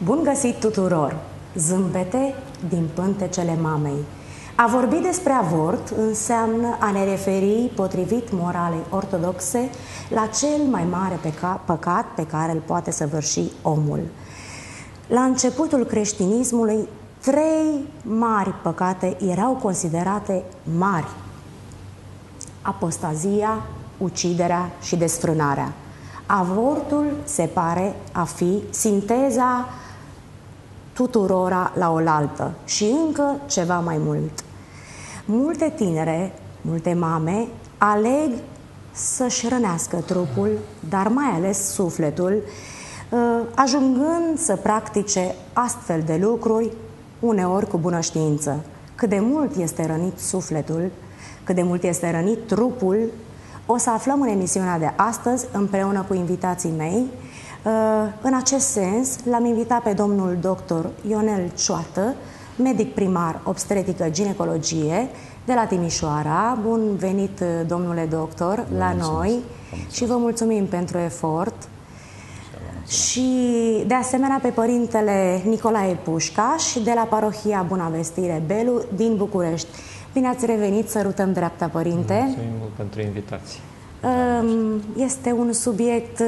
Bun găsit tuturor! Zâmbete din pântecele mamei. A vorbi despre avort înseamnă a ne referi, potrivit moralei ortodoxe, la cel mai mare păcat pe care îl poate săvârși omul. La începutul creștinismului, 3 mari păcate erau considerate mari: apostazia, uciderea și desfrânarea. Avortul se pare a fi sinteza tuturora la oaltă și încă ceva mai mult. Multe tinere, multe mame aleg să-și rănească trupul, dar mai ales sufletul, ajungând să practice astfel de lucruri, uneori cu bună știință. Cât de mult este rănit sufletul, cât de mult este rănit trupul, o să aflăm în emisiunea de astăzi, împreună cu invitații mei. În acest sens, l-am invitat pe domnul doctor Ionel Cioată, medic primar obstetrică-ginecologie de la Timișoara. Bun venit, domnule doctor, la noi și vă mulțumim pentru efort. Și de asemenea pe părintele Nicolae Pușcaș de la parohia Buna Vestire Belu din București. Bine ați revenit, sărutăm dreapta, părinte. Mulțumim mult pentru invitație. Este un subiect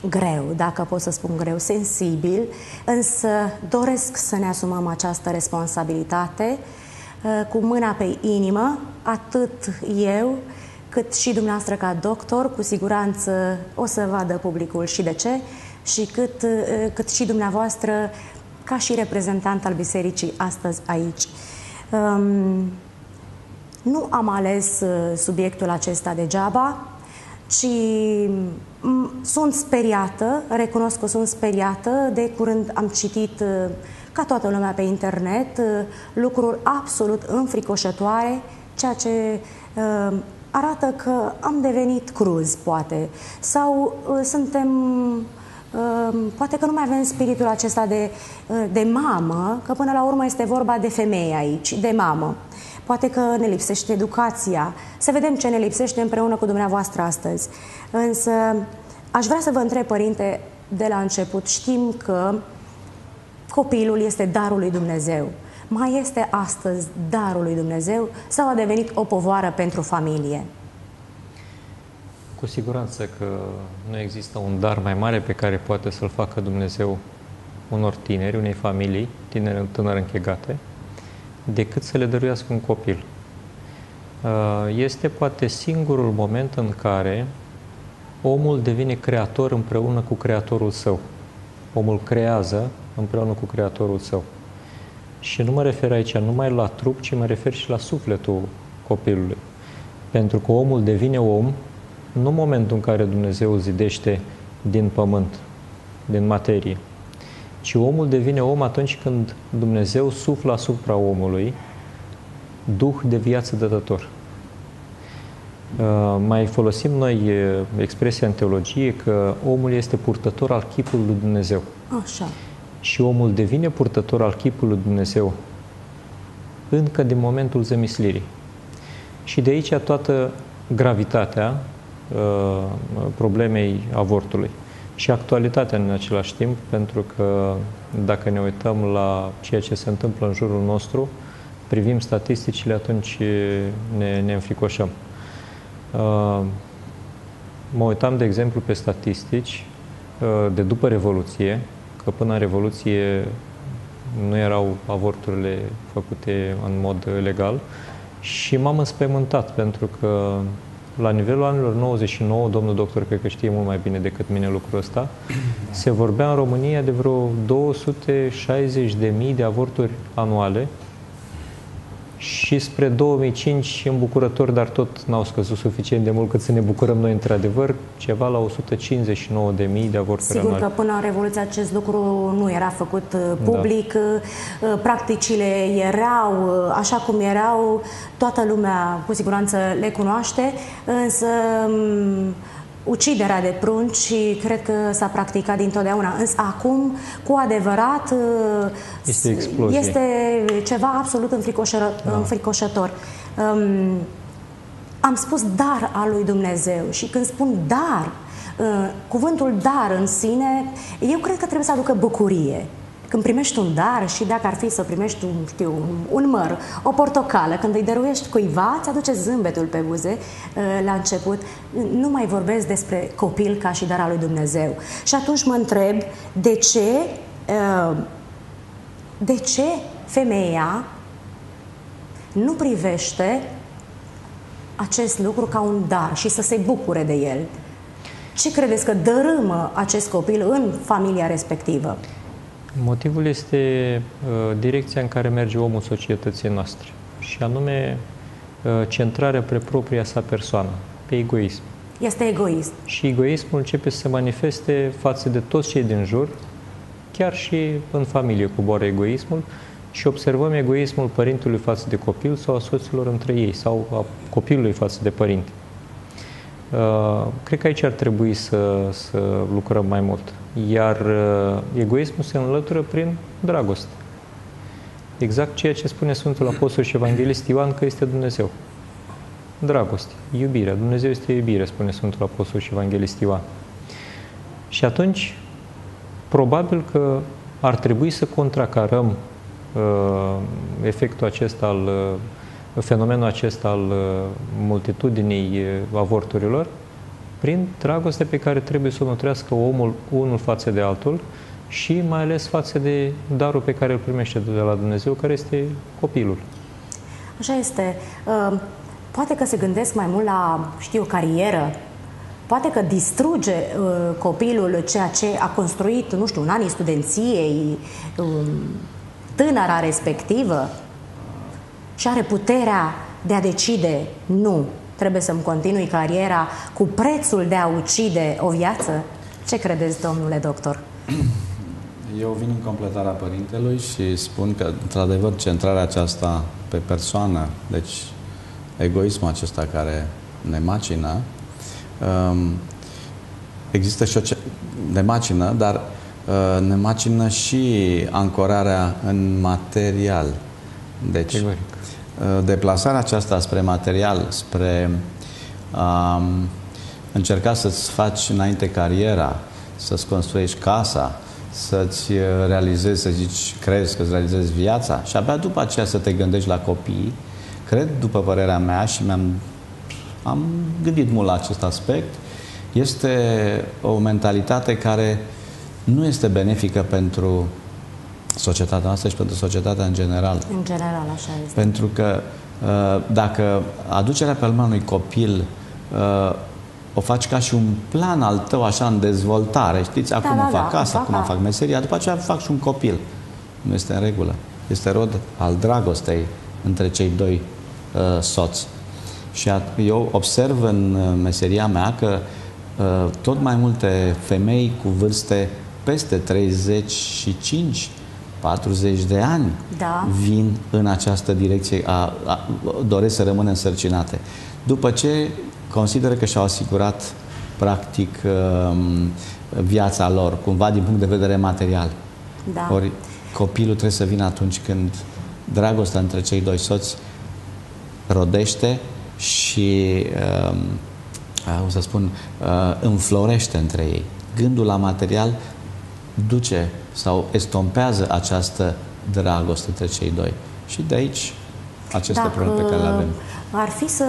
greu, dacă pot să spun greu, sensibil, însă doresc să ne asumăm această responsabilitate cu mâna pe inimă, atât eu, cât și dumneavoastră ca doctor. Cu siguranță o să vadă publicul și de ce, și cât și dumneavoastră ca și reprezentant al bisericii astăzi aici. Nu am ales subiectul acesta degeaba, ci sunt speriată, recunosc că sunt speriată. De curând am citit, ca toată lumea pe internet, lucruri absolut înfricoșătoare, ceea ce arată că am devenit cruzi, poate, sau suntem, poate că nu mai avem spiritul acesta de mamă, că până la urmă este vorba de femeie aici, de mamă. Poate că ne lipsește educația. Să vedem ce ne lipsește împreună cu dumneavoastră astăzi. Însă aș vrea să vă întreb, părinte, de la început. Știm că copilul este darul lui Dumnezeu. Mai este astăzi darul lui Dumnezeu sau a devenit o povară pentru familie? Cu siguranță că nu există un dar mai mare pe care poate să-l facă Dumnezeu unor tineri, unei familii, tânăr închegate, decât să le dăruiască un copil. Este poate singurul moment în care omul devine creator împreună cu creatorul său. Omul creează împreună cu creatorul său. Și nu mă refer aici numai la trup, ci mă refer și la sufletul copilului. Pentru că omul devine om nu în momentul în care Dumnezeu îl zidește din pământ, din materie, ci omul devine om atunci când Dumnezeu suflă asupra omului duh de viață dătător. Mai folosim noi expresia în teologie că omul este purtător al chipului lui Dumnezeu. Așa. Și omul devine purtător al chipului lui Dumnezeu încă din momentul zămislirii. Și de aici toată gravitatea problemei avortului. Și actualitatea în același timp, pentru că dacă ne uităm la ceea ce se întâmplă în jurul nostru, privim statisticile, atunci ne înfricoșăm. Mă uitam, de exemplu, pe statistici de după Revoluție, că până în Revoluție nu erau avorturile făcute în mod legal, și m-am înspăimântat, pentru că la nivelul anilor 99, domnul doctor cred că știe mult mai bine decât mine lucrul ăsta, se vorbea în România de vreo 260.000 de avorturi anuale și spre 2005 îmbucurător, dar tot n-au scăzut suficient de mult cât să ne bucurăm noi într-adevăr, ceva la 159.000 de avorturi Sigur anuale. că până în Revoluție acest lucru nu era făcut public, da. Practicile erau așa cum erau, toată lumea cu siguranță le cunoaște, însă uciderea de prunci cred că s-a practicat dintotdeauna. Însă acum, cu adevărat, este explozie. Este ceva absolut înfricoșător. Am spus dar al lui Dumnezeu și când spun dar, Cuvântul dar în sine, eu cred că trebuie să aducă bucurie. Când primești un dar, și dacă ar fi să primești un măr, o portocală, când îi dăruiești cuiva, îți aduce zâmbetul pe buze la început. Nu mai vorbesc despre copil ca și dar al lui Dumnezeu. Și atunci mă întreb de ce femeia nu privește acest lucru ca un dar și să se bucure de el. Ce credeți că dărâmă acest copil în familia respectivă? Motivul este direcția în care merge omul societății noastre, și anume centrarea pe propria sa persoană, pe egoism. Este egoism. Și egoismul începe să se manifeste față de toți cei din jur, chiar și în familie coboară egoismul, și observăm egoismul părintelui față de copil sau a soților între ei, sau a copilului față de părinte. Cred că aici ar trebui să lucrăm mai mult. Iar egoismul se înlătură prin dragoste. Exact ceea ce spune Sfântul Apostol și Evanghelist Ioan, că este Dumnezeu. Dragoste, iubirea. Dumnezeu este iubire, spune Sfântul Apostol și Evanghelist Ioan. Și atunci, probabil că ar trebui să contracarăm efectul acesta fenomenul acesta al multitudinii avorturilor prin dragostea pe care trebuie să o nutrească omul unul față de altul și mai ales față de darul pe care îl primește de la Dumnezeu, care este copilul. Așa este. Poate că se gândesc mai mult la, carieră. Poate că distruge copilul ceea ce a construit, nu știu, în anii studenției, tânăra respectivă, și are puterea de a decide, nu, trebuie să-mi continui cariera cu prețul de a ucide o viață? Ce credeți, domnule doctor? Eu vin în completarea părintelui și spun că, într-adevăr, centrarea aceasta pe persoană, deci egoismul acesta care ne macină, există și ne macină, dar ne macină și ancorarea în material. Deci, deplasarea aceasta spre material, spre încerca să-ți faci înainte cariera, să-ți construiești casa, să-ți realizezi, să zici, crezi că îți realizezi viața și abia după aceea să te gândești la copii, cred, după părerea mea, și am gândit mult la acest aspect, este o mentalitate care nu este benefică pentru societatea noastră și pentru societatea în general. În general, așa este. Pentru că dacă aducerea pe lumea unui copil o faci ca și un plan al tău, așa, în dezvoltare, știți, acum fac casa, acum fac meseria, după aceea fac și un copil. Nu este în regulă. Este rod al dragostei între cei doi soți. Și eu observ în meseria mea că tot mai multe femei cu vârste peste 35, 40 de ani vin în această direcție, doresc să rămână însărcinate. După ce consideră că și-au asigurat practic viața lor, cumva din punct de vedere material. Ori copilul trebuie să vină atunci când dragostea între cei doi soți rodește și înflorește între ei. Gândul la material duce sau estompează această dragoste între cei doi. Și de aici aceste probleme pe care le avem. Ar fi să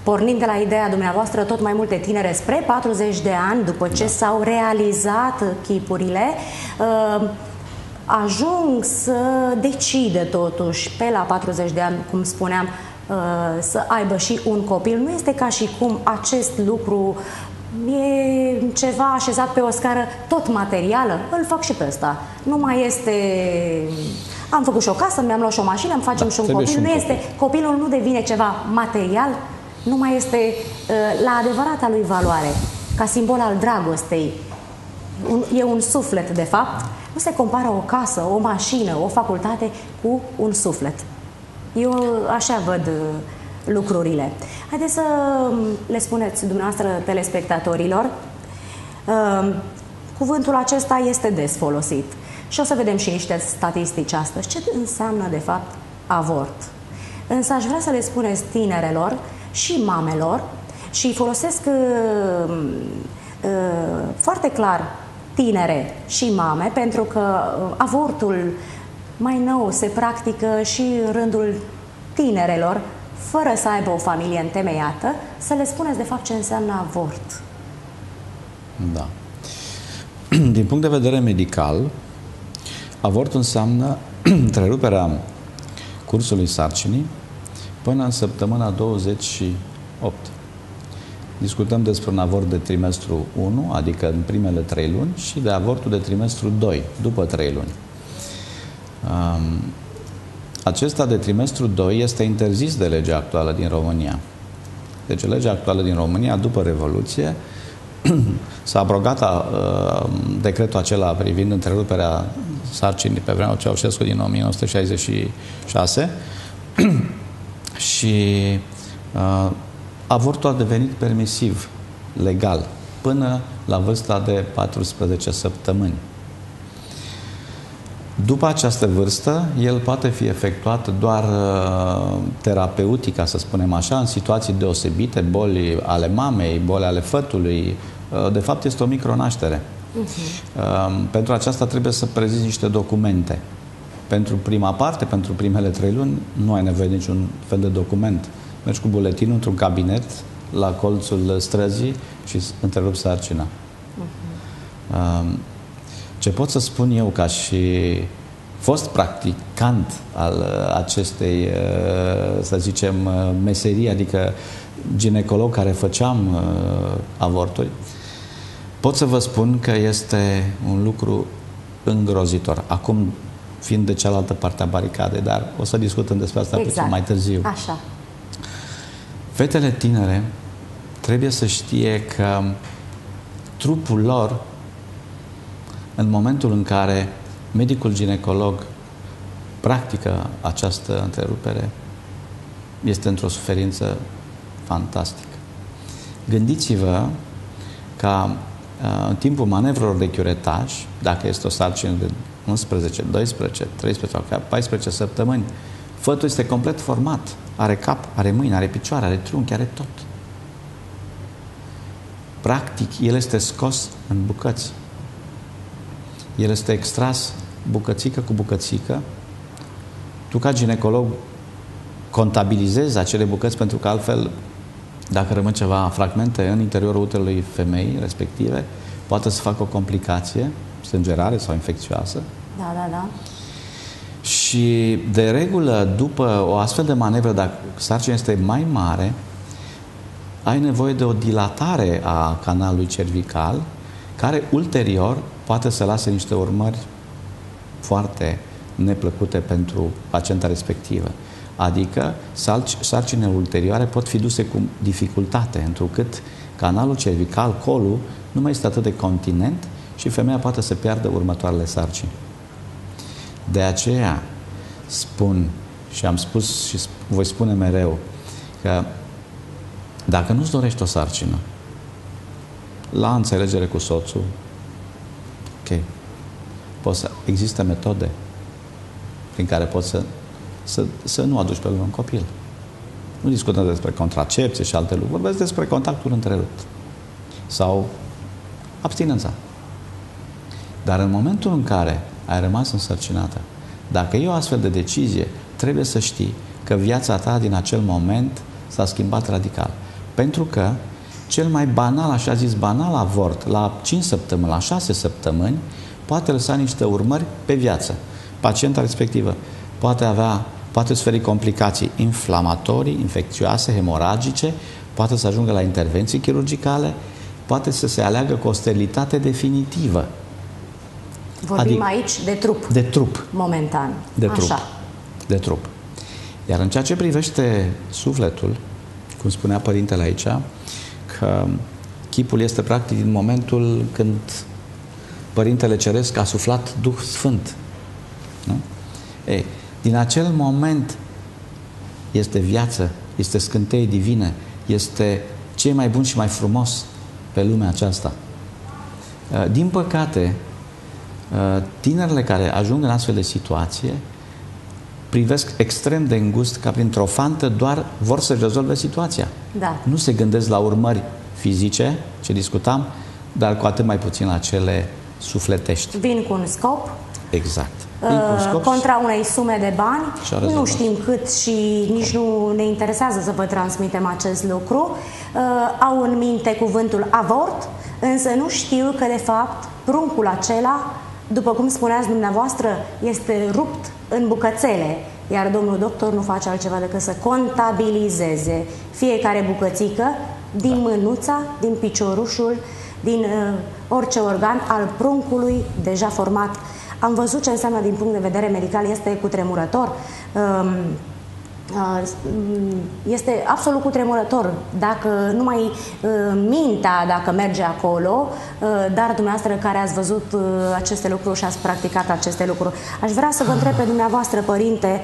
pornim de la ideea dumneavoastră, tot mai multe tinere spre 40 de ani, după ce s-au realizat chipurile, ajung să decide totuși pe la 40 de ani, cum spuneam, să aibă și un copil. Nu este ca și cum acest lucru e ceva așezat pe o scară tot materială. Îl fac și pe ăsta. Nu mai este... Am făcut și o casă, mi-am luat și o mașină, îmi facem și un copil. Nu este, copilul nu devine ceva material, nu mai este la adevărata lui valoare, ca simbol al dragostei. E un suflet, de fapt. Nu se compară o casă, o mașină, o facultate cu un suflet. Eu așa văd lucrurile. Haideți să le spuneți dumneavoastră telespectatorilor. Cuvântul acesta este des folosit. Și o să vedem și niște statistici astăzi. Ce înseamnă, de fapt, avort? Însă aș vrea să le spuneți tinerelor și mamelor și folosesc foarte clar tinere și mame, pentru că avortul mai nou se practică și în rândul tinerelor, fără să aibă o familie întemeiată, să le spuneți de fapt ce înseamnă avort. Da. Din punct de vedere medical, avortul înseamnă întreruperea cursului sarcinii până în săptămâna 28. Discutăm despre un avort de trimestru 1, adică în primele 3 luni, și de avortul de trimestru 2, după 3 luni. Acesta de trimestru 2 este interzis de legea actuală din România. Deci legea actuală din România, după Revoluție, s-a abrogat decretul acela privind întreruperea sarcinii pe vremea Ceaușescu din 1966 și avortul a devenit permisiv, legal, până la vârsta de 14 săptămâni. După această vârstă, el poate fi efectuat doar terapeutic, ca să spunem așa, în situații deosebite, boli ale mamei, boli ale fătului. De fapt, este o micronaștere. Pentru aceasta trebuie să prezinți niște documente. Pentru prima parte, pentru primele 3 luni, nu ai nevoie de niciun fel de document. Mergi cu buletinul într-un cabinet la colțul străzii și întrerupi sarcina. Ce pot să spun eu ca și fost practicant al acestei, să zicem, meserii, adică ginecolog care făceam avorturi, pot să vă spun că este un lucru îngrozitor. Acum, fiind de cealaltă parte a baricadei, dar o să discutăm despre asta puțin mai târziu. Așa. Fetele tinere trebuie să știe că trupul lor, în momentul în care medicul ginecolog practică această întrerupere, este într-o suferință fantastică. Gândiți-vă ca în timpul manevrelor de chiuretaj, dacă este o sarcină de 11, 12, 13 sau 14 săptămâni, fătul este complet format. Are cap, are mâini, are picioare, are trunchi, are tot. Practic, el este scos în bucăți. El este extras bucățică cu bucățică. Tu, ca ginecolog, contabilizezi acele bucăți, pentru că altfel, dacă rămân ceva fragmente în interiorul uterului femeii respective, poate să facă o complicație, sângerare sau infecțioasă. Da, da, da. Și, de regulă, după o astfel de manevră, dacă sarcina este mai mare, ai nevoie de o dilatare a canalului cervical, care ulterior poate să lase niște urmări foarte neplăcute pentru pacienta respectivă. Adică sarcinile ulterioare pot fi duse cu dificultate, întrucât canalul cervical, colul, nu mai este atât de continent și femeia poate să piardă următoarele sarcini. De aceea spun și am spus și voi spune mereu că dacă nu-ți dorești o sarcină, la înțelegere cu soțul, ok, există metode prin care poți să nu aduci pe lume un copil. Nu discutăm despre contracepție și alte lucruri, vorbesc despre contactul întrerupt sau abstinența. Dar în momentul în care ai rămas însărcinată, dacă e o astfel de decizie, trebuie să știi că viața ta din acel moment s-a schimbat radical. Pentru că cel mai banal, așa zis banal avort, la 5 săptămâni, la 6 săptămâni, poate lăsa niște urmări pe viață. Pacienta respectivă poate suferi complicații inflamatorii, infecțioase, hemoragice, poate să ajungă la intervenții chirurgicale, poate să se aleagă cu o sterilitate definitivă. Vorbim aici de trup. De trup. Momentan. De trup. Așa. De trup. Iar în ceea ce privește sufletul, cum spunea părintele aici, că chipul este practic din momentul când Părintele Ceresc a suflat Duh Sfânt. Nu? Ei, din acel moment este viață, este scânteie divine, este cel mai bun și mai frumos pe lumea aceasta. Din păcate, tinerile care ajung în astfel de situație privesc extrem de îngust, ca printr-o fantă, doar vor să rezolve situația. Da. Nu se gândesc la urmări fizice, ce discutam, dar cu atât mai puțin la cele sufletești. Vin cu un scop. Exact. Contra unei sume de bani, nu știm cât și nici nu ne interesează să vă transmitem acest lucru, au în minte cuvântul avort, însă nu știu că de fapt pruncul acela, după cum spuneați dumneavoastră, este rupt în bucățele, iar domnul doctor nu face altceva decât să contabilizeze fiecare bucățică din mânuța, din piciorușul, din orice organ al pruncului deja format. Am văzut ce înseamnă din punct de vedere medical, este cutremurător. Este absolut cutremurător. Dacă numai mintea, dacă merge acolo, dar dumneavoastră care ați văzut aceste lucruri și ați practicat aceste lucruri. Aș vrea să vă întreb pe dumneavoastră, părinte,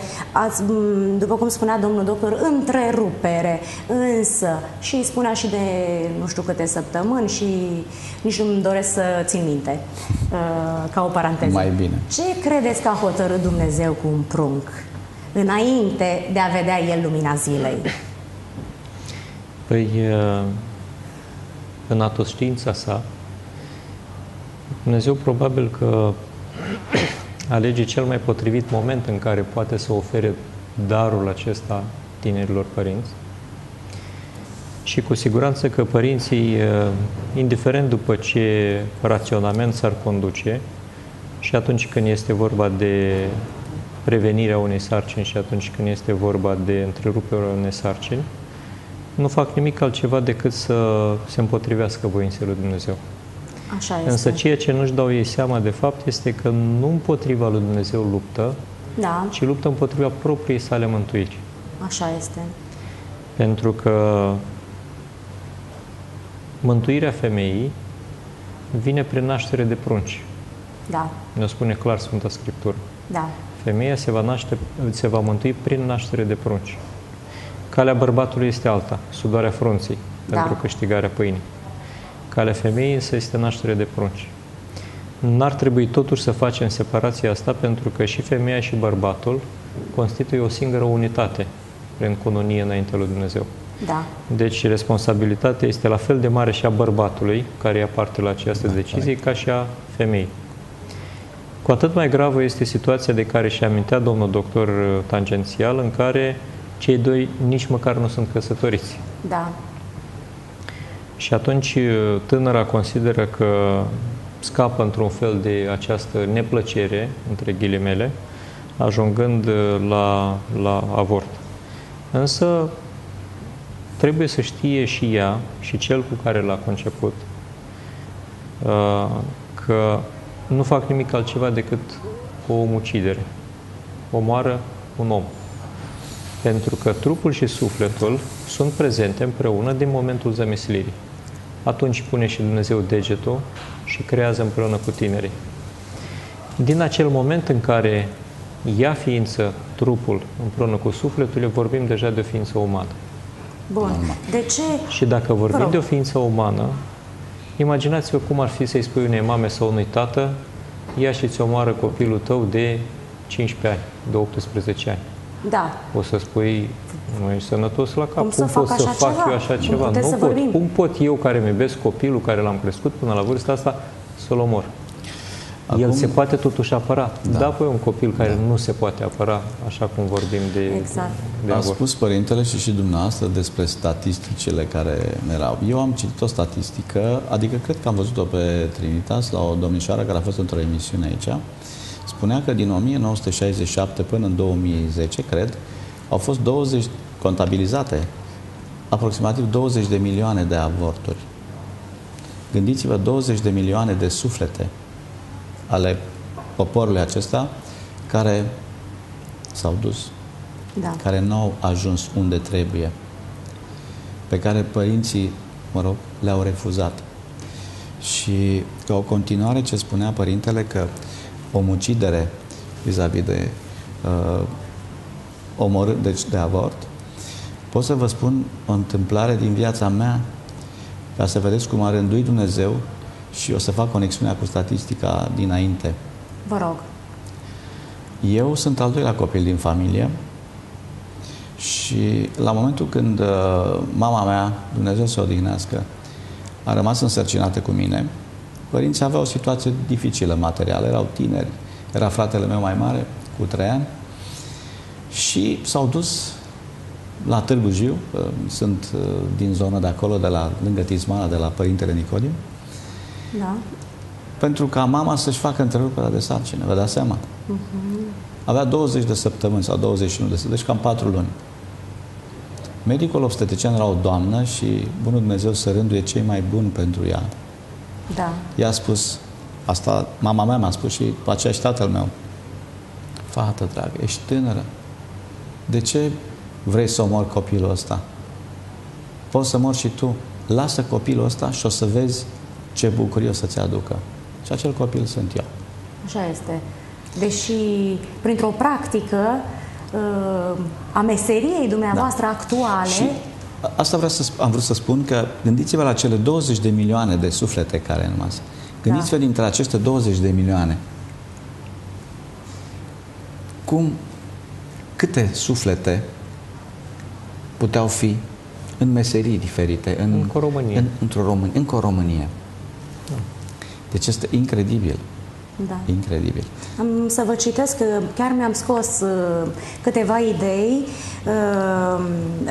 după cum spunea domnul doctor, întrerupere, însă, și spunea și de nu știu câte săptămâni și nici nu-mi doresc să țin minte, ca o paranteză. Mai bine. Ce credeți că a hotărât Dumnezeu cu un prunc înainte de a vedea el lumina zilei? Păi, în atoștiința sa, Dumnezeu probabil că alege cel mai potrivit moment în care poate să ofere darul acesta tinerilor părinți. Și cu siguranță că părinții, indiferent după ce raționament s-ar conduce, și atunci când este vorba de prevenirea unei sarcini și atunci când este vorba de întreruperea unei sarcini, nu fac nimic altceva decât să se împotrivească voinței lui Dumnezeu. Așa este. Însă ceea ce nu-și dau ei seama, de fapt, este că nu împotriva lui Dumnezeu luptă, da, ci luptă împotriva propriei sale mântuiri. Așa este. Pentru că mântuirea femeii vine prin naștere de prunci. Da. Ne spune clar Sfânta Scriptură. Da. Femeia se va mântui prin naștere de prunci. Calea bărbatului este alta, sudoarea frunții, pentru câștigarea pâinii. Calea femeii însă este naștere de prunci. N-ar trebui totuși să facem separația asta, pentru că și femeia și bărbatul constituie o singură unitate prin cununie înaintea lui Dumnezeu. Da. Deci responsabilitatea este la fel de mare și a bărbatului, care ia parte la această decizie, ca și a femeii. Cu atât mai gravă este situația de care și amintea domnul doctor tangențial, în care cei doi nici măcar nu sunt căsătoriți. Da. Și atunci tânăra consideră că scapă într-un fel de această neplăcere, între ghilimele, ajungând la avort. Însă trebuie să știe și ea și cel cu care l-a conceput că nu fac nimic altceva decât o omucidere. Omoară un om. Pentru că trupul și sufletul sunt prezente împreună din momentul zămislirii. Atunci pune și Dumnezeu degetul și creează împreună cu tinerii. Din acel moment în care ia ființă trupul împreună cu sufletul, vorbim deja de o ființă umană. Bun. De ce? Și dacă vorbim de o ființă umană, imaginați-vă cum ar fi să-i spui unei mame sau unui tată: ia și-ți omoară copilul tău de 15 ani, de 18 ani. Da. O să spui: nu ești sănătos la cap. Cum pot să fac eu așa ceva? Nu pot. Cum pot eu, care îmi iubesc copilul, care l-am crescut până la vârsta asta, să-l omor? Acum, el se poate totuși apăra. Da, păi un copil care nu se poate apăra, așa cum vorbim de A spus părintele și dumneavoastră despre statisticile care erau. Eu am citit o statistică, adică cred că am văzut-o pe Trinitas, la o domnișoară care a fost într-o emisiune aici. Spunea că din 1967 până în 2010, cred, au fost contabilizate aproximativ 20 de milioane de avorturi. Gândiți-vă, 20 de milioane de suflete ale poporului acesta care s-au dus, care nu au ajuns unde trebuie, pe care părinții, le-au refuzat. Și ca o continuare ce spunea părintele, că omucidere vis-a-vis de deci de avort, pot să vă spun o întâmplare din viața mea, ca să vedeți cum a rânduit Dumnezeu, și o să fac conexiunea cu statistica dinainte. Vă rog. Eu sunt al doilea copil din familie și la momentul când mama mea, Dumnezeu să o odihnească, a rămas însărcinată cu mine, părinții aveau o situație dificilă materială, erau tineri, era fratele meu mai mare, cu 3 ani, și s-au dus la Târgu Jiu, sunt din zona de acolo, de la, lângă Tismana, de la Părintele Nicodim, Da. pentru ca mama să-și facă întreruperea de sarcină, vă dați seama? Avea 20 de săptămâni sau 21 de săptămâni, deci cam 4 luni. Medicul obstetrician era o doamnă și bunul Dumnezeu să rânduie cei mai buni pentru ea. Da. Ea a spus, asta mama mea mi-a spus și pe aceea și tatăl meu: fată dragă, ești tânără, de ce vrei să omori copilul ăsta? Poți să mori și tu. Lasă copilul ăsta și o să vezi ce bucurie o să-ți aducă. Și acel copil sunt eu. Așa este. Deși printr-o practică a meseriei dumneavoastră actuale... Și asta am vrut să spun, că gândiți-vă la cele 20 de milioane de suflete care în masă. Gândiți-vă dintre aceste 20 de milioane câte suflete puteau fi în meserii diferite, încă o Românie. Încă o Românie. Deci este incredibil. Da. Incredibil. Am să vă citesc, chiar mi-am scos câteva idei.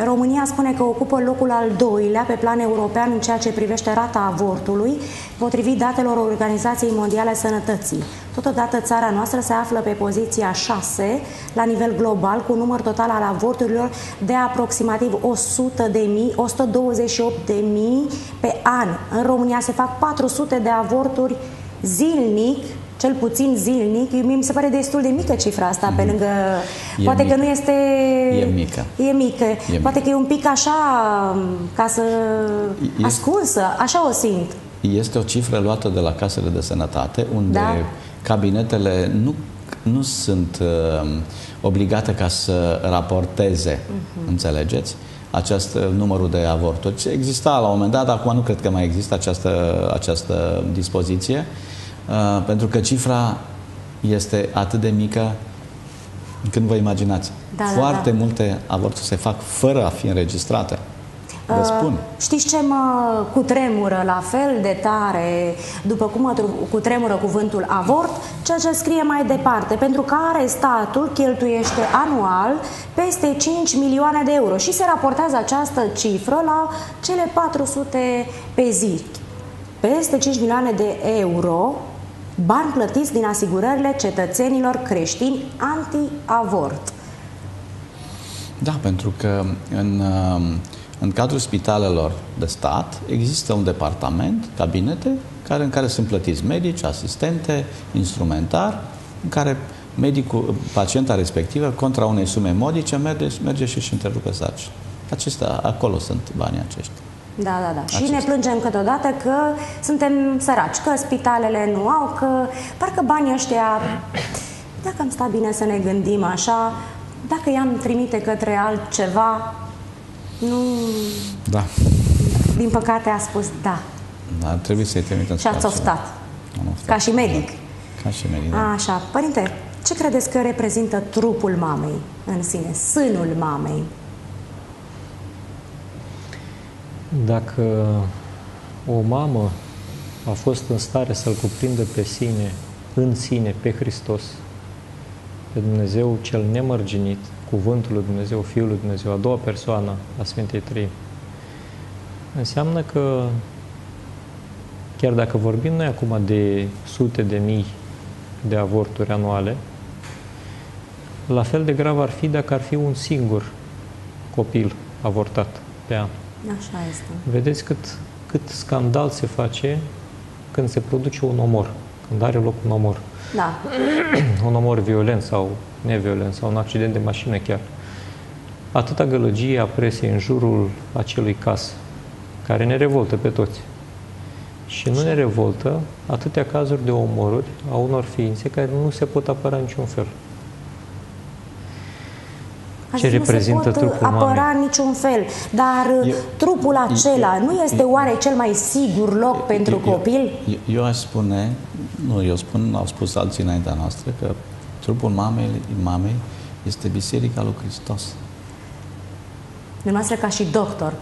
România spune că ocupă locul al 2-lea pe plan european în ceea ce privește rata avortului, potrivit datelor Organizației Mondiale a Sănătății. Totodată, țara noastră se află pe poziția 6 la nivel global, cu un număr total al avorturilor de aproximativ 128.000 pe an. În România se fac 400 de avorturi zilnic, cel puțin zilnic. Mie mi se pare destul de mică cifra asta, pe lângă... Poate că nu este... E mică. E mică. Poate că e un pic așa, ca să... ascunsă, așa o simt. Este o cifră luată de la casele de sănătate, unde cabinetele nu sunt obligate ca să raporteze, înțelegeți, numărul de avorturi. Exista la un moment dat, acum nu cred că mai există această dispoziție, pentru că cifra este atât de mică când vă imaginați. Foarte multe avorturi se fac fără a fi înregistrate. Vă spun. Știți ce mă cutremură la fel de tare, după cum mă cutremură cuvântul avort? Ceea ce scrie mai departe, pentru care statul cheltuiește anual peste 5 milioane de euro și se raportează această cifră la cele 400 pe zi. Peste 5 milioane de euro bani plătiți din asigurările cetățenilor creștini anti-avort. Da, pentru că în cadrul spitalelor de stat există un departament, cabinete, în care sunt plătiți medici, asistente, instrumentar, în care pacienta respectivă, contra unei sume modice, merge și își întrerupe sarcina. Acolo sunt banii aceștia. Da. Și ne plângem câteodată că suntem săraci, că spitalele nu au, că parcă banii ăștia, dacă am stat bine să ne gândim așa, dacă i-am trimite către altceva, nu... Da. Din păcate a spus da. Ar trebui să-i trimitem. Și ați oftat. Ca și medic. Ca și medic, da. Așa. Părinte, ce credeți că reprezintă trupul mamei în sine, sânul mamei? Dacă o mamă a fost în stare să-L cuprindă pe sine, în sine, pe Hristos, pe Dumnezeu cel nemărginit, Cuvântul lui Dumnezeu, Fiul lui Dumnezeu, a doua persoană a Sfintei Treimi, înseamnă că, chiar dacă vorbim noi acum de sute de mii de avorturi anuale, la fel de grav ar fi dacă ar fi un singur copil avortat pe an. Așa este. Vedeți cât scandal se face când se produce un omor, când are loc un omor. Da. Un omor violent sau neviolent sau un accident de mașină chiar. Atâta gălăgie aprese în jurul acelui caz, care ne revoltă pe toți. Și nu ne revoltă atâtea cazuri de omoruri a unor ființe care nu se pot apăra în niciun fel. Ce reprezintă trupul apăra în niciun fel. Dar trupul acela nu este oare cel mai sigur loc pentru copil? Eu aș spune, au spus alții înaintea noastră, că Trupul mamei este Biserica lui Hristos. Dumneavoastră ca și doctor,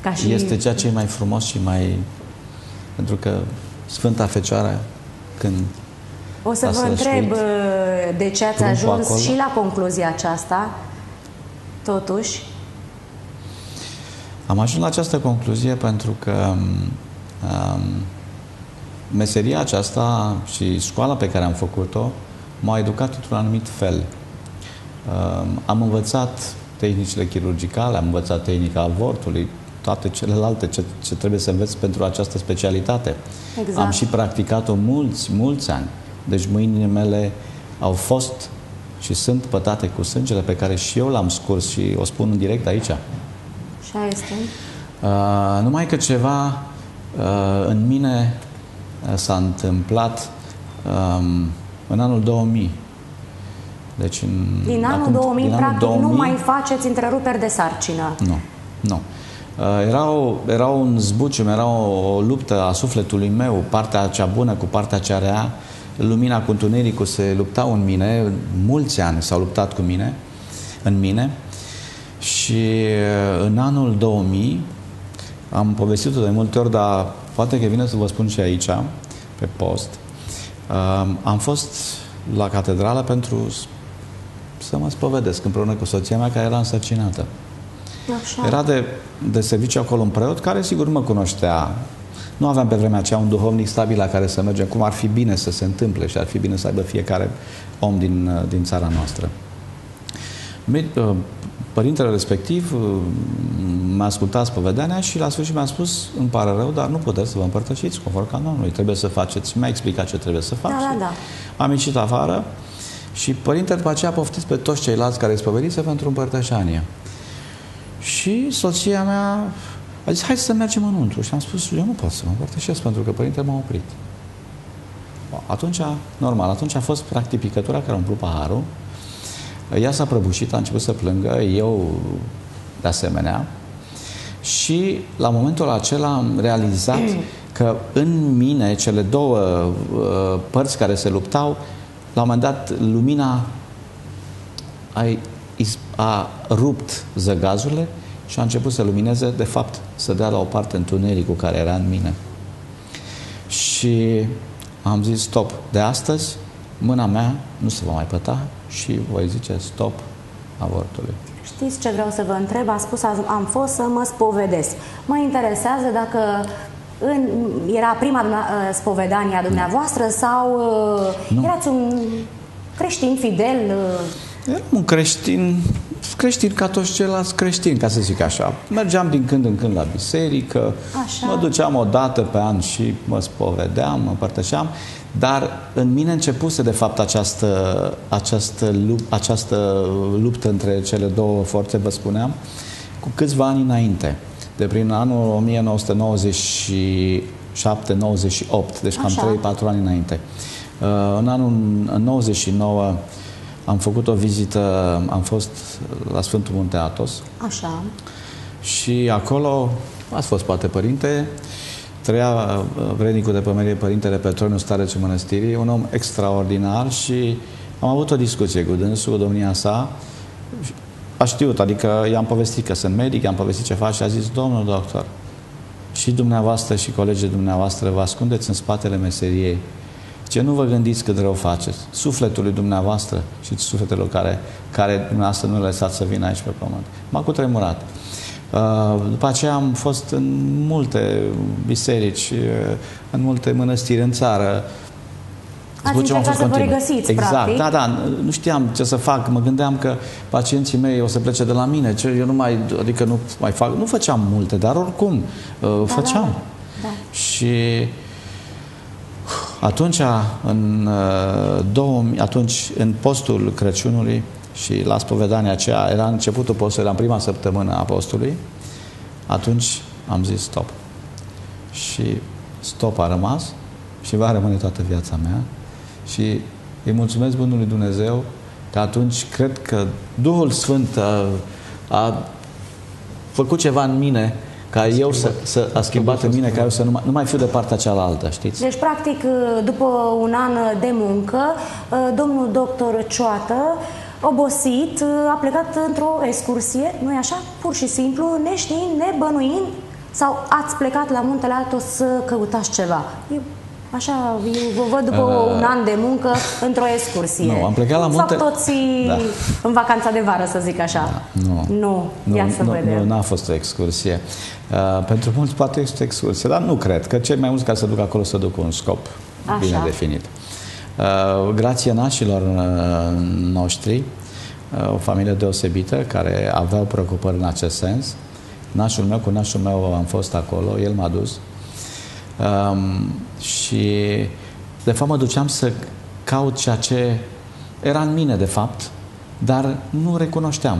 ca și... Este ceea ce e mai frumos și mai... Pentru că Sfânta Fecioară, când... O să vă întreb de ce ați ajuns acolo, și la concluzia aceasta, totuși. Am ajuns la această concluzie pentru că meseria aceasta și școala pe care am făcut-o m-a educat într-un anumit fel. Am învățat tehnicile chirurgicale, am învățat tehnica avortului, toate celelalte ce trebuie să înveți pentru această specialitate. Exact. Am și practicat-o mulți ani. Deci mâinile mele au fost și sunt pătate cu sângele pe care și eu l-am scurs și o spun în direct aici. Așa este. Numai că ceva în mine s-a întâmplat în anul 2000. Deci din anul 2000, practic, 2000, nu mai faceți întreruperi de sarcină. Nu. Era un zbucium, era o luptă a sufletului meu, partea cea bună cu partea cea rea. Lumina cu întunericul se luptau în mine, mulți ani s-au luptat în mine. Și în anul 2000 am povestit-o de multe ori, dar poate că vine să vă spun și aici, pe post. Am fost la catedrală pentru să mă spovedesc împreună cu soția mea, care era însărcinată. Așa. Era de serviciu acolo un preot care sigur nu mă cunoștea. Nu aveam pe vremea aceea un duhovnic stabil la care să mergem, cum ar fi bine să se întâmple și ar fi bine să aibă fiecare om din țara noastră. Părintele respectiv m-a ascultat spovedania și la sfârșit mi-a spus: îmi pare rău, dar nu puteți să vă împărtășiți conform canonului. Trebuie să faceți. Mi-a explicat ce trebuie să fac. Da. Am ieșit afară și părintele după aceea a poftit pe toți ceilalți care spovedise pentru împărtășanie. Și soția mea a zis: hai să mergem înăuntru. Și am spus: eu nu pot să mă împărtășesc pentru că părintele m-a oprit. Atunci, normal, atunci a fost practic picătura care a umplut paharul. Ea s-a prăbușit, a început să plângă, eu de asemenea. Și la momentul acela am realizat că în mine, cele două părți care se luptau, la un moment dat lumina a rupt zăgazurile și a început să lumineze, de fapt, să dea la o parte întunericul care era în mine. Și am zis: stop, de astăzi mâna mea nu se va mai păta și voi zice stop avortului. Știți ce vreau să vă întreb? A spus: am fost să mă spovedesc. Mă interesează dacă era prima spovedanie a dumneavoastră sau erați un creștin fidel? Eram un creștin ca toți ceilalți creștini, ca să zic așa. Mergeam din când în când la biserică, așa. Mă duceam o dată pe an și mă spovedeam, mă împărtășeam, dar în mine începuse de fapt această luptă între cele două forțe, vă spuneam, cu câțiva ani înainte, de prin anul 1997-98, deci cam 3-4 ani înainte. În 99 am făcut o vizită, am fost la Sfântul Munte Athos. Așa. Și acolo ați fost poate părinte, trăia vrednicul de pămânie, Părintele Petroniu, starețul mănăstirii, un om extraordinar și am avut o discuție cu dânsul, domnia sa. A știut, adică i-am povestit că sunt medic, i-am povestit ce fac și a zis: domnul doctor, și dumneavoastră și colegii dumneavoastră vă ascundeți în spatele meseriei. Ce nu vă gândiți cât rău faceți sufletului dumneavoastră și sufletelor care dumneavoastră nu le lăsați să vină aici pe pământ. M-a cutremurat. După aceea am fost în multe biserici, în multe mănăstiri în țară. Ați încercat să vă regăsiți, exact, practic. Da, nu știam ce să fac. Mă gândeam că pacienții mei o să plece de la mine. Eu nu mai fac. Nu făceam multe, dar oricum făceam. Da. Și atunci, în postul Crăciunului și la spovedania aceea, era începutul postului, era în prima săptămână a postului, atunci am zis stop. Și stop a rămas și va rămâne toată viața mea. Și îi mulțumesc Bunului Dumnezeu că atunci cred că Duhul Sfânt a făcut ceva în mine Ca eu a schimbat în mine, ca eu să nu mai fiu de partea cealaltă, știți? Deci, practic, după un an de muncă, domnul doctor Cioată, obosit, a plecat într-o excursie, nu-i așa? Pur și simplu, neștiind, nebănuind, sau ați plecat la Muntele Atos să căutați ceva? Așa, eu vă văd după un an de muncă într-o excursie. Nu, am plecat la munte... fac toți în vacanța de vară, să zic așa. Da, nu, ia să vedem. Nu, n-a fost o excursie. Pentru mulți poate este o excursie, dar nu cred, că cei mai mulți care se duc acolo se duc cu un scop bine definit. Grație nașilor noștri, o familie deosebită, care aveau preocupări în acest sens. Cu nașul meu am fost acolo, el m-a dus. Și de fapt mă duceam să caut ceea ce era în mine de fapt, dar nu recunoșteam.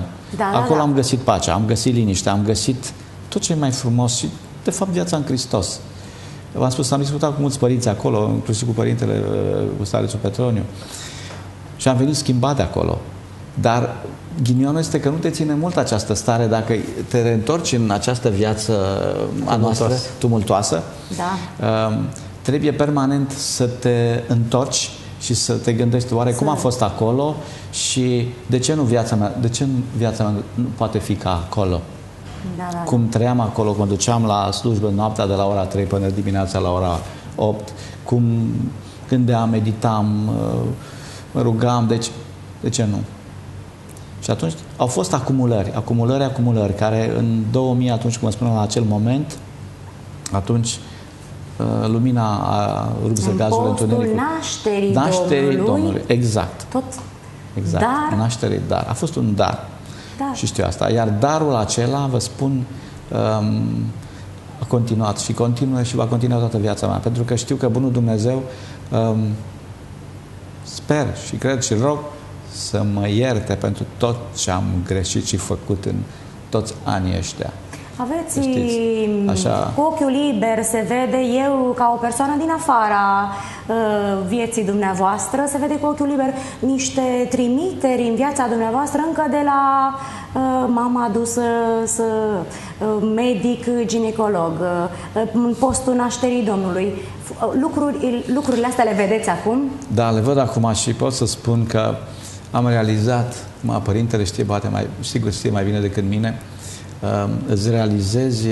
Acolo am găsit pacea, am găsit liniște, am găsit tot ce e mai frumos și de fapt viața în Hristos. V-am spus, am discutat cu mulți părinți acolo, inclusiv cu părintele Gustavițu Petroniu, și am venit schimbat de acolo. Dar ghinionul este că nu te ține mult această stare dacă te reîntorci în această viață a noastră tumultoasă. Trebuie permanent să te întorci și să te gândești oare cum a fost acolo și de ce viața mea nu poate fi ca acolo. Cum trăiam acolo, mă duceam la slujbă noaptea de la ora 3 până dimineața la ora 8, cum gândeam, meditam, mă rugam, deci de ce nu? Și atunci au fost acumulări, care în 2000, atunci, cum spuneam, la acel moment, atunci lumina a rupt gazul întunericului. Nașterii Domnului. Exact. Exact. Dar? Nașterii, dar. A fost un dar. Și știu asta. Iar darul acela, vă spun, a continuat și continuă și va continua toată viața mea. Pentru că știu că Bunul Dumnezeu, sper și cred și rog, să mă ierte pentru tot ce am greșit și făcut în toți anii ăștia. Aveți cu ochiul liber, se vede, eu ca o persoană din afara vieții dumneavoastră, se vede cu ochiul liber niște trimiteri în viața dumneavoastră încă de la mama adusă medic, ginecolog, în postul nașterii Domnului. Lucrurile astea le vedeți acum? Da, le văd acum și pot să spun că am realizat, părintele știe mai bine decât mine, îți realizezi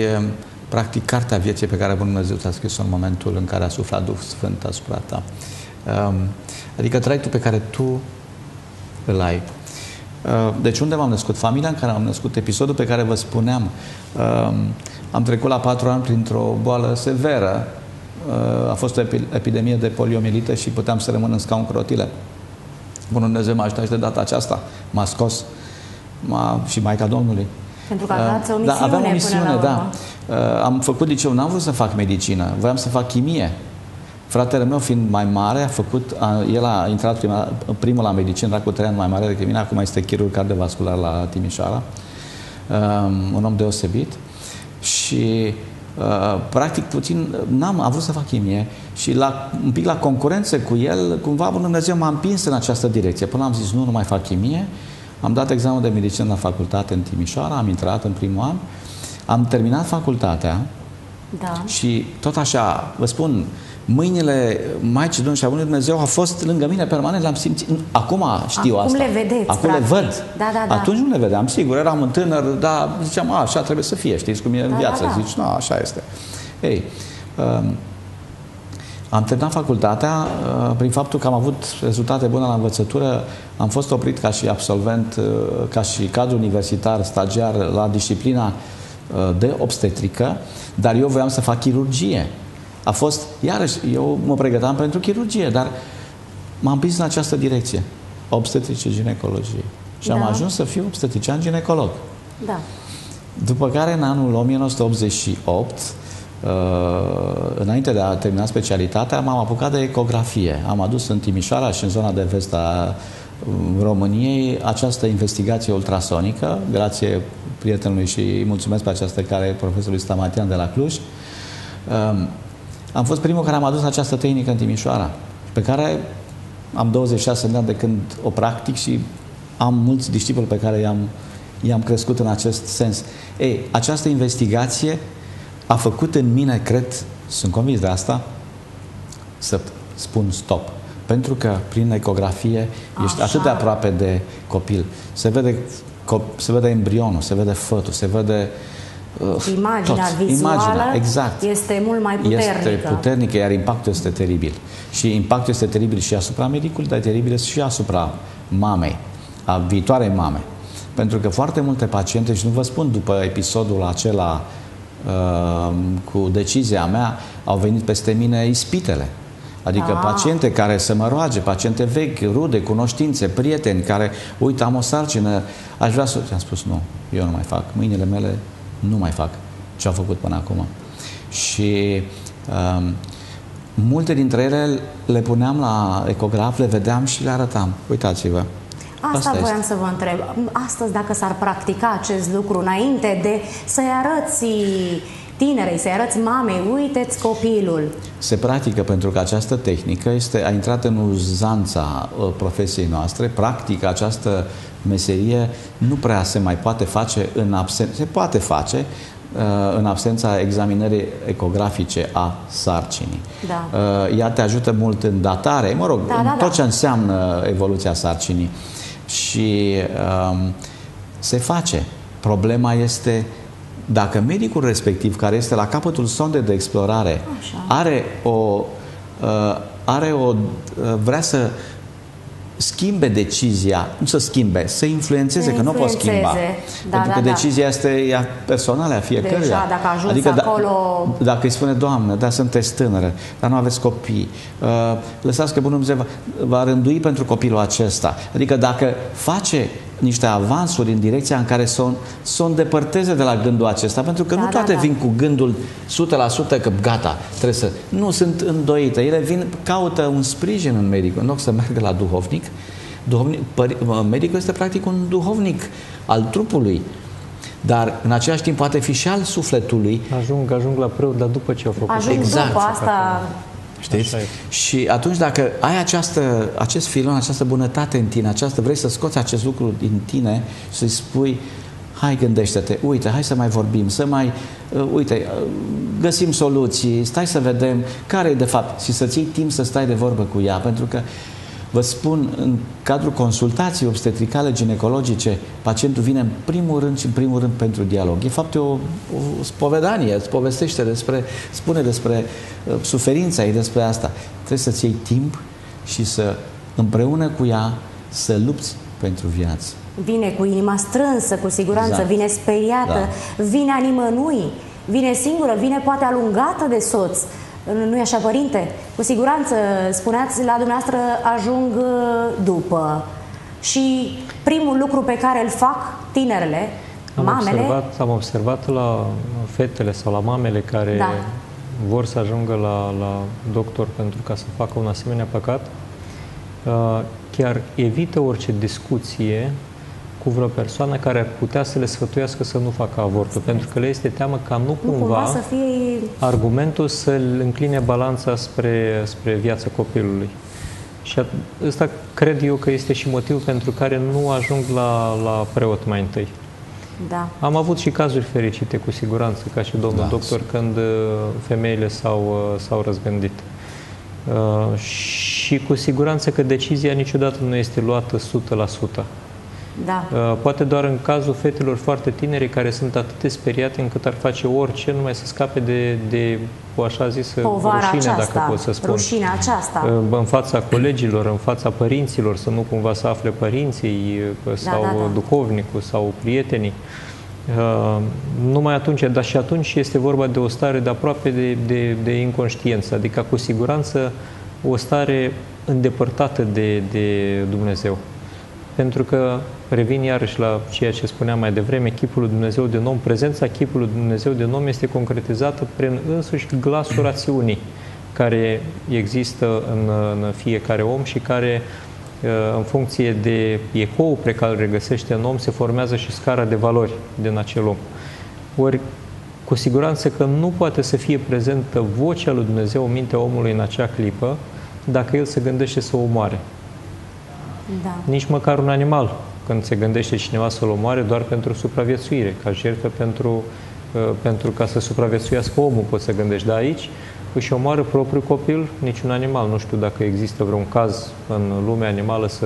practic cartea vieții pe care Bunul Dumnezeu ți-a scris-o în momentul în care a suflat Duhul Sfânt asupra ta. Adică traiectul pe care tu îl ai. Deci unde m-am născut? Familia în care m-am născut, episodul pe care vă spuneam, am trecut la 4 ani printr-o boală severă, a fost o epidemie de poliomielită și puteam să rămân în scaun cu rotile. Bunul Dumnezeu m-a ajutat și de data aceasta m-a scos și Maica Domnului. Pentru că aveați o misiune. Aveam o misiune, da. Am făcut liceu, n-am vrut să fac medicină, voiam să fac chimie. Fratele meu, fiind mai mare, el a intrat primul la medicină, era cu 3 ani mai mare decât mine, acum este chirurg cardiovascular la Timișoara, un om deosebit. Și practic am vrut să fac chimie și un pic la concurență cu el, cumva Bunul Dumnezeu m-a împins în această direcție. Până am zis, nu mai fac chimie. Am dat examenul de medicină la facultate în Timișoara, am intrat în primul an, am terminat facultatea și tot așa, vă spun, mâinile Maicii Domnului și a Bunului Dumnezeu a fost lângă mine permanent, l-am simțit. Acum știu asta. Acum le vedeți, acum le văd. Atunci nu le vedeam, sigur, eram un tânăr, dar ziceam, așa trebuie să fie, știți cum e în viață. Zici, nu, așa este. Ei, am terminat facultatea, prin faptul că am avut rezultate bune la învățătură, am fost oprit ca și absolvent, ca și cadru universitar, stagiar la disciplina de obstetrică, dar eu voiam să fac chirurgie. A fost, iarăși, eu mă pregăteam pentru chirurgie, dar m-am prins în această direcție, obstetrice, ginecologie. Și am ajuns să fiu obstetrician ginecolog. După care, în anul 1988, înainte de a termina specialitatea, m-am apucat de ecografie. Am adus în Timișoara și în zona de vest a României această investigație ultrasonică, grație prietenului și îi mulțumesc pe această care, profesorului Stamatian de la Cluj. Am fost primul care am adus această tehnică în Timișoara, pe care am 26 de ani de când o practic și am mulți discipoli pe care i-am crescut în acest sens. Ei, această investigație a făcut în mine, cred, sunt convins de asta, să spun stop. Pentru că prin ecografie ești atât de aproape de copil. Se vede embrionul, se vede fătul, se vede imaginea vizuală exact. Este mult mai puternică. Este puternică, iar impactul este teribil. Și impactul este teribil și asupra medicului, dar teribil și asupra mamei, a viitoarei mame. Pentru că foarte multe paciente, și nu vă spun după episodul acela cu decizia mea, au venit peste mine ispitele. Adică paciente care să mă roage, paciente vechi, rude, cunoștințe, prieteni, care, uite, am o sarcină, aș vrea să... Am spus, nu, eu nu mai fac, mâinile mele nu mai fac ce au făcut până acum. Și multe dintre ele le puneam la ecograf, le vedeam și le arătam. Uitați-vă. Asta voiam să vă întreb. Astăzi, dacă s-ar practica acest lucru înainte de să-i arăți tinerei, să-i arăți mamei, uite-ți copilul. Se practică pentru că această tehnică a intrat în uzanța profesiei noastre. Practic, această meserie nu prea se mai poate face se poate face în absența examinării ecografice a sarcinii. Da. Ea te ajută mult în datare, mă rog, tot ce înseamnă evoluția sarcinii. Și se face. Problema este dacă medicul respectiv, care este la capătul sondei de explorare, vrea să schimbe decizia, nu să schimbe, să influențeze, că nu poți schimba. Pentru că decizia este personală a fiecăruia. Deja, dacă ajungi acolo... Dacă îi spune, Doamne, da, sunteți tânără, dar nu aveți copii, lăsați că Bunul Dumnezeu va rândui pentru copilul acesta. Adică dacă face niște avansuri în direcția în care să o îndepărteze de la gândul acesta, pentru că nu toate vin cu gândul 100% că gata, trebuie să... Nu, sunt îndoite. Ele caută un sprijin în medic, în loc să meargă la duhovnic. Medicul este practic un duhovnic al trupului, dar în același timp poate fi și al sufletului. Ajung la preot, dar după ce au făcut. Ajung după asta... Știți? Și atunci dacă ai acest filon, această bunătate în tine, vrei să scoți acest lucru din tine și să-i spui, hai, gândește-te, uite, hai să mai vorbim, uite, găsim soluții, stai să vedem care e de fapt și să-ți iei timp să stai de vorbă cu ea, pentru că vă spun, în cadrul consultației obstetricale ginecologice, pacientul vine în primul rând pentru dialog. E fapt o spovedanie, îți povestește spune despre suferința ei, despre asta. Trebuie să-ți iei timp și împreună cu ea să lupți pentru viață. Vine cu inima strânsă, cu siguranță, vine speriată, vine a nimănui, vine singură, vine poate alungată de soț. Nu-i așa, părinte? Cu siguranță, spuneați, la dumneavoastră ajung după. Și primul lucru pe care îl fac tinerele, mamele... Am observat la fetele sau la mamele care vor să ajungă la doctor pentru ca să facă un asemenea păcat, chiar evită orice discuție cu vreo persoană care ar putea să le sfătuiască să nu facă avortul, pentru că le este teamă ca nu cumva să fie... argumentul să-l încline balanța spre viața copilului. Și ăsta cred eu că este și motivul pentru care nu ajung la preot mai întâi. Da. Am avut și cazuri fericite, cu siguranță, ca și domnul doctor, când femeile s-au răzgândit. Și cu siguranță că decizia niciodată nu este luată 100%. Da. Poate doar în cazul fetelor foarte tinere care sunt atât de speriate încât ar face orice numai să scape de o așa zisă rușine, dacă pot să spun. Rușinea aceasta. În fața colegilor, în fața părinților, să nu cumva să afle părinții sau duhovnicul sau prietenii. Numai atunci, dar și atunci este vorba de o stare de aproape de inconștiență, adică cu siguranță o stare îndepărtată de Dumnezeu. Pentru că revin iarăși la ceea ce spuneam mai devreme, chipul lui Dumnezeu din om, prezența chipului lui Dumnezeu din om este concretizată prin însuși glasul rațiunii care există în fiecare om și care, în funcție de ecoul pe care îl regăsește în om, se formează și scara de valori din acel om. Ori, cu siguranță că nu poate să fie prezentă vocea lui Dumnezeu în mintea omului în acea clipă dacă el se gândește să o omoare. Da. Nici măcar un animal, când se gândește cineva să-l omoare doar pentru supraviețuire, ca jertfă pentru pentru ca să supraviețuiască omul, poți să gândești. Dar aici își omoară propriul copil, niciun animal. Nu știu dacă există vreun caz în lumea animală să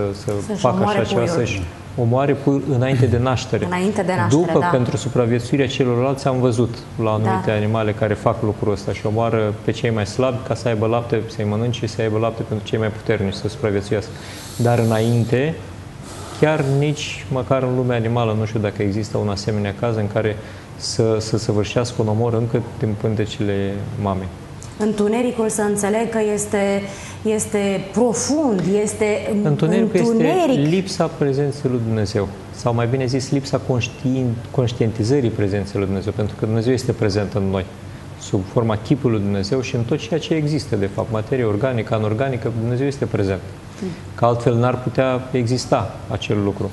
facă așa ceva, să-și omoare puiul înainte de naștere. Înainte de naștere, După, da. pentru supraviețuirea celorlalți, am văzut la anumite animale care fac lucrul ăsta și omoară pe cei mai slabi ca să aibă lapte, să-i mănânce și să aibă lapte pentru cei mai puternici, să supraviețuiască. Dar înainte, chiar nici măcar în lumea animală, nu știu dacă există un asemenea caz în care să săvârșească un omor încă din pântecele mamei. Întunericul, să înțeleg că este profund, este Întunericul este lipsa prezenței lui Dumnezeu, sau mai bine zis, lipsa conștientizării prezenței lui Dumnezeu, pentru că Dumnezeu este prezent în noi, sub forma chipului lui Dumnezeu și în tot ceea ce există, de fapt, materie organică, anorganică, Dumnezeu este prezent. Că altfel n-ar putea exista acel lucru.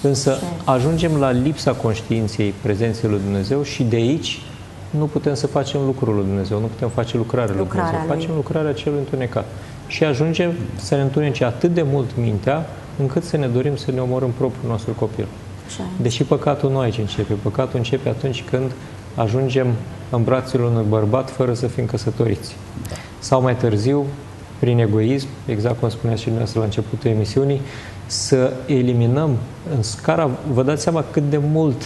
Însă ajungem la lipsa conștiinței prezenței lui Dumnezeu și de aici nu putem să facem lucrul lui Dumnezeu, nu putem face lucrarea lui Dumnezeu, facem lucrarea celui întunecat. Și ajungem să ne întunece atât de mult mintea, încât să ne dorim să ne omorâm propriul nostru copil. Deși păcatul nu aici începe. Păcatul începe atunci când ajungem în brațele unui bărbat fără să fim căsătoriți. Sau mai târziu, prin egoism, exact cum spuneați și dumneavoastră la începutul emisiunii, să eliminăm în scara, vă dați seama cât de mult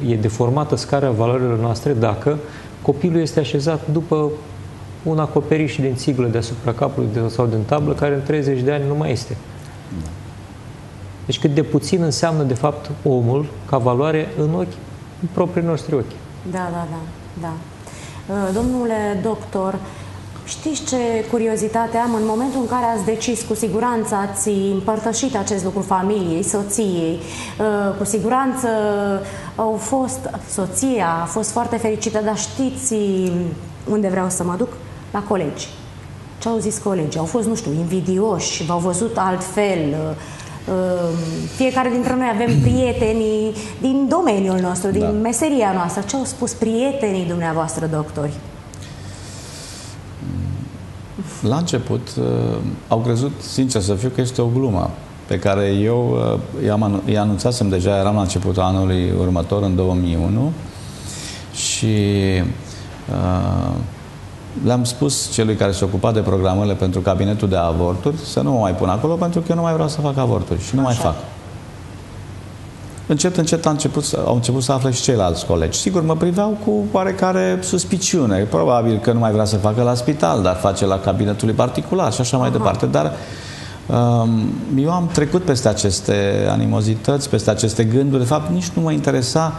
e deformată scara valorilor noastre dacă copilul este așezat după un acoperiș din țiglă deasupra capului sau din tablă, care în 30 de ani nu mai este. Deci cât de puțin înseamnă, de fapt, omul ca valoare în proprii noștri ochi. Da. Domnule doctor, știți ce curiozitate am? În momentul în care ați decis, cu siguranță ați împărtășit acest lucru familiei, soției, cu siguranță soția a fost foarte fericită, dar știți unde vreau să mă duc? La colegi. Ce au zis colegii? Au fost, nu știu, invidioși, v-au văzut altfel. Fiecare dintre noi avem prietenii din domeniul nostru, din meseria noastră. Ce au spus prietenii dumneavoastră, doctori? La început au crezut, sincer să fiu, că este o glumă pe care eu i anunțasem deja, eram la începutul anului următor, în 2001, și le-am spus celui care se ocupa de programele pentru cabinetul de avorturi să nu mă mai pun acolo, pentru că eu nu mai vreau să fac avorturi și nu mai fac. Încet au început să afle și ceilalți colegi. Sigur, mă priveau cu oarecare suspiciune. Probabil că nu mai vrea să facă la spital, dar face la cabinetul particular și așa mai departe. Dar eu am trecut peste aceste animozități, peste aceste gânduri. De fapt, nici nu mă interesa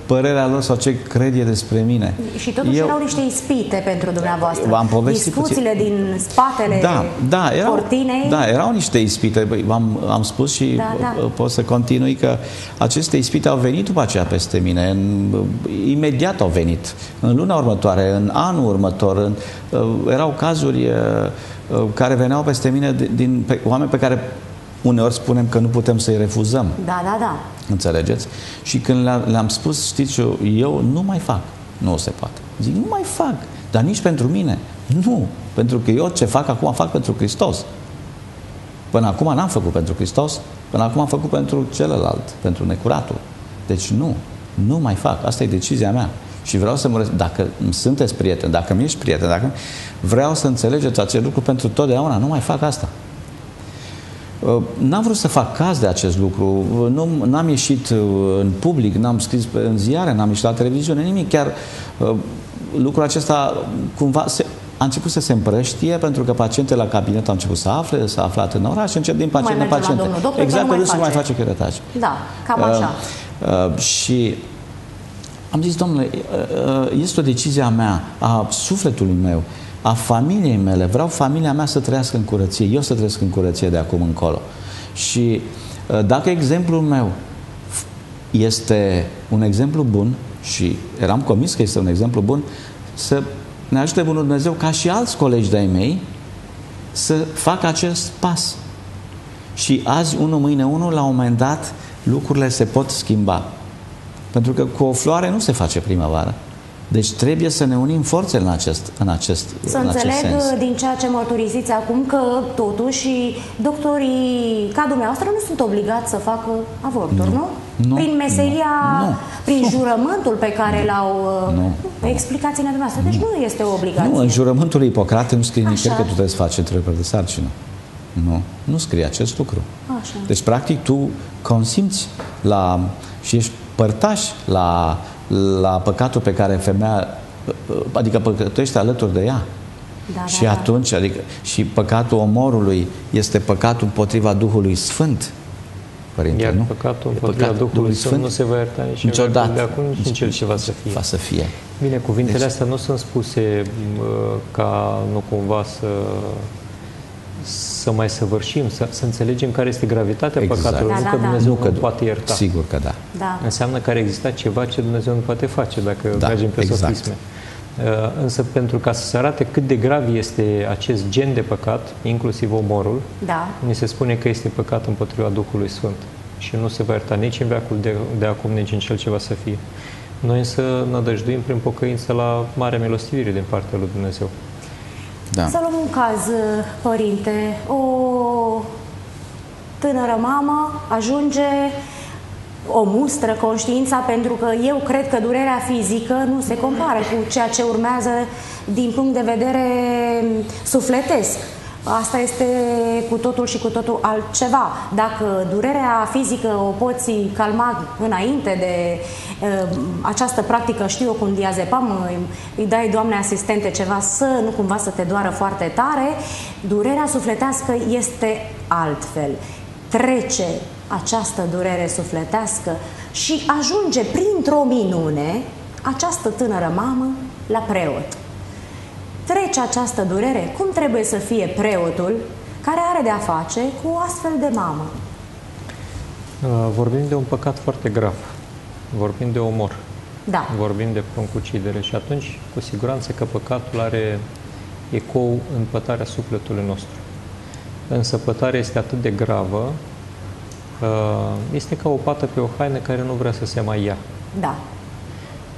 părerea lor sau ce cred ei despre mine. Și totuși erau niște ispite pentru dumneavoastră. V-am povestit discuțiile din spatele cortinei. Da, erau niște ispite. Am spus și pot să continui că aceste ispite au venit după aceea peste mine. Imediat au venit. În luna următoare, în anul următor. Erau cazuri care veneau peste mine din oameni pe care uneori spunem că nu putem să-i refuzăm. Da. Înțelegeți? Și când le-am spus, știți, eu nu mai fac. Nu se poate. Zic, nu mai fac. Dar nici pentru mine. Nu. Pentru că eu ce fac acum, fac pentru Hristos. Până acum n-am făcut pentru Hristos. Până acum am făcut pentru celălalt, pentru necuratul. Deci nu mai fac. Asta e decizia mea. Și vreau să dacă sunteți prieteni, dacă mi ești prieten, vreau să înțelegeți acest lucru pentru totdeauna. Nu mai fac asta. N-am vrut să fac caz de acest lucru, n-am ieșit în public, n-am scris în ziare, n-am ieșit la televiziune, nimic. Chiar lucrul acesta cumva a început să se împrăștie, pentru că pacientele la cabinet au început să afle, s-a aflat în oraș și încep din pacient în pacient. Exact, că nu mai face cheretaje. Da, cam așa. Și am zis, domnule, este o decizie a mea, a sufletului meu, a familiei mele. Vreau familia mea să trăiască în curăție. Eu să trăiesc în curăție de acum încolo. Și dacă exemplul meu este un exemplu bun, și eram convins că este un exemplu bun, să ne ajute Bunul Dumnezeu ca și alți colegi de-ai mei să facă acest pas. Și azi unul, mâine unul, la un moment dat lucrurile se pot schimba. Pentru că cu o floare nu se face primăvară. Deci trebuie să ne unim forțele în acest Să înțeleg sens. din ceea ce mărturisiți acum că totuși doctorii ca dumneavoastră nu sunt obligați să facă avorturi, nu? Prin meseria, prin jurământul pe care l-au explicați-ne dumneavoastră. Deci nu este o obligație. Nu, în jurământul lui Ipocrate nu scrie nicăieri că tu trebuie să faci întrerupere de sarcină. Nu scrie acest lucru. Așa. Deci, practic, tu consimți și ești părtaș la păcatul pe care femeia, adică păcătuiește alături de ea. Și atunci, adică, și păcatul omorului este păcatul împotriva Duhului Sfânt. Părinte, iar nu? păcatul împotriva Duhului Sfânt nu se va ierta niciodată de acum, nici în cel ce va să fie. Bine, cuvintele astea nu sunt spuse ca nu cumva să mai săvârșim, să înțelegem care este gravitatea păcatului, nu că Dumnezeu nu poate ierta. Sigur că da. Înseamnă că ar exista ceva ce Dumnezeu nu poate face dacă mergem pe sofisme. Însă pentru ca să se arate cât de grav este acest gen de păcat, inclusiv omorul, ni se spune că este păcat împotriva Duhului Sfânt și nu se va ierta nici în veacul de acum, nici în cel ce va să fie. Noi însă nădăjduim prin pocăință la marea milostivire din partea lui Dumnezeu. Să luăm un caz, părinte. O tânără mamă ajunge, o mustră conștiința, pentru că eu cred că durerea fizică nu se compară cu ceea ce urmează din punct de vedere sufletesc. Asta este cu totul și cu totul altceva. Dacă durerea fizică o poți calma înainte de această practică, știu eu, cu un diazepam, îi dai, Doamne asistente, ceva să nu cumva să te doară foarte tare, durerea sufletească este altfel. Trece această durere sufletească și ajunge printr-o minune această tânără mamă la preot. Trece această durere. Cum trebuie să fie preotul care are de-a face cu o astfel de mamă? Vorbim de un păcat foarte grav. Vorbim de omor. Vorbim de pruncucidere și atunci, cu siguranță că păcatul are ecou în pătarea sufletului nostru. Însă pătarea este atât de gravă, este ca o pată pe o haină care nu vrea să se mai ia.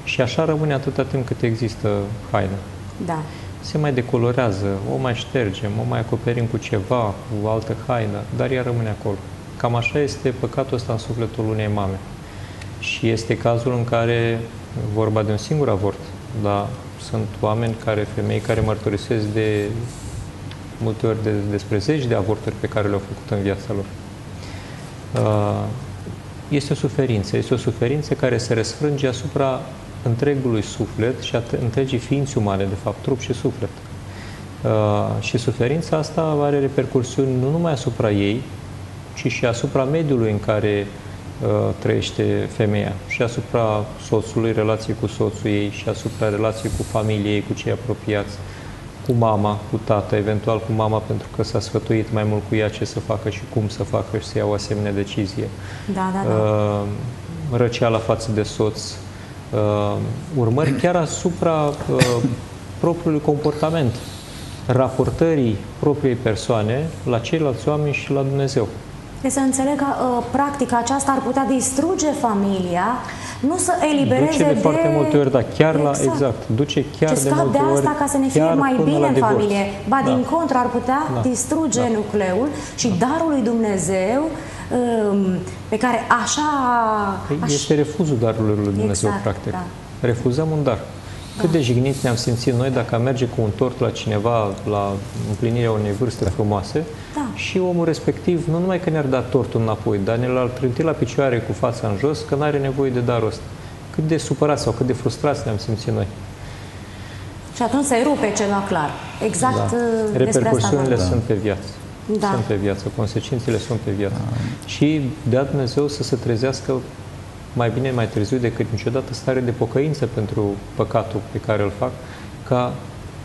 Și așa rămâne atâta timp cât există haină. Se mai decolorează, o mai ștergem, o mai acoperim cu ceva, cu o altă haină, dar ea rămâne acolo. Cam așa este păcatul ăsta în sufletul unei mame. Și este cazul în care, vorba de un singur avort, dar sunt oameni femei care mărturisesc de multe ori despre zeci de avorturi pe care le-au făcut în viața lor. Este o suferință care se răsfrânge asupra întregului suflet și întregii ființe umane, de fapt, trup și suflet. Și suferința asta are repercursiuni nu numai asupra ei, ci și asupra mediului în care trăiește femeia, și asupra soțului, relației cu soțul ei, și asupra relației cu familiei ei, cu cei apropiați, cu mama, cu tata, eventual cu mama, pentru că s-a sfătuit mai mult cu ea ce să facă și cum să facă și să ia o asemenea decizie. Răceala față de soț, urmări chiar asupra propriului comportament, raportării propriei persoane la ceilalți oameni și la Dumnezeu. Deci să înțeleg că practica aceasta ar putea distruge familia, nu să elibereze duce de foarte multe ori, chiar duce chiar de multe ori asta ca să ne fie mai bine în familie. Ba din contră, ar putea distruge nucleul și darul lui Dumnezeu pe care este refuzul darului lui Dumnezeu, practic. Refuzăm un dar. Cât de jigniți ne-am simțit noi dacă am merge cu un tort la cineva la împlinirea unei vârste frumoase și omul respectiv nu numai că ne-ar da tortul înapoi, dar ne-l-ar trânti la picioare cu fața în jos că nu are nevoie de darul ăsta. Cât de supărați sau cât de frustrați ne-am simțit noi. Și atunci se rupe ceva clar. Exact repercusiunile sunt pe viață. Sunt pe viață, consecințele sunt pe viață. Și dea Dumnezeu să se trezească mai bine mai târziu decât niciodată stare de pocăință pentru păcatul pe care îl fac, ca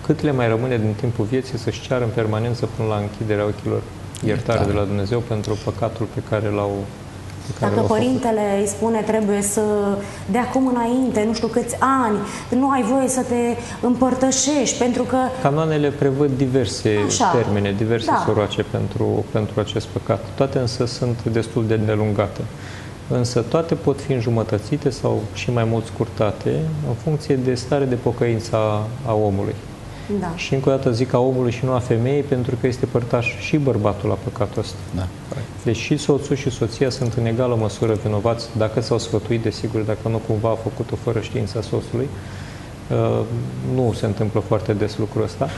cât le mai rămâne din timpul vieții să-și ceară în permanență până la închiderea ochilor iertare de la Dumnezeu pentru păcatul pe care l-au Dacă părintele îi spune trebuie să, de acum înainte, nu știu câți ani, nu ai voie să te împărtășești, pentru că... Canoanele prevăd diverse termene, diverse soroace pentru acest păcat. Toate însă sunt destul de îndelungate. însă toate pot fi înjumătățite sau și mai mult scurtate în funcție de stare de pocăință a omului. Da. Și încă o dată zic a omului și nu a femeii, pentru că este părtaș și bărbatul la păcatul ăsta. Da. Deci și soțul și soția sunt în egală măsură vinovați, dacă s-au sfătuit, desigur, dacă nu cumva a făcut-o fără știința soțului. Nu se întâmplă foarte des lucrul ăsta.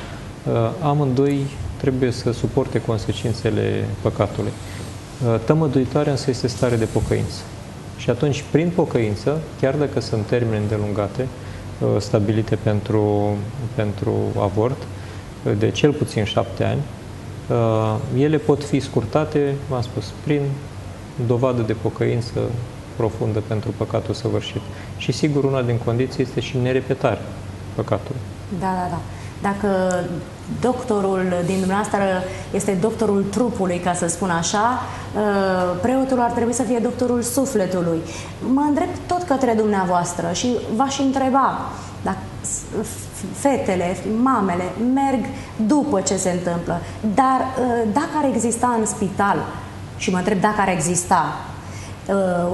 Amândoi trebuie să suporte consecințele păcatului. Tămăduitoarea însă este stare de pocăință. Și atunci, prin pocăință, chiar dacă sunt termene îndelungate, stabilite pentru avort, de cel puțin 7 ani, ele pot fi scurtate, v-am spus, prin dovadă de pocăință profundă pentru păcatul săvârșit. Și sigur, una din condiții este și nerepetarea păcatului. Da. Dacă doctorul din dumneavoastră este doctorul trupului, ca să spun așa, preotul ar trebui să fie doctorul sufletului. Mă îndrept tot către dumneavoastră și v-aș întreba dacă fetele, mamele merg după ce se întâmplă, dar dacă ar exista în spital, și mă întreb dacă ar exista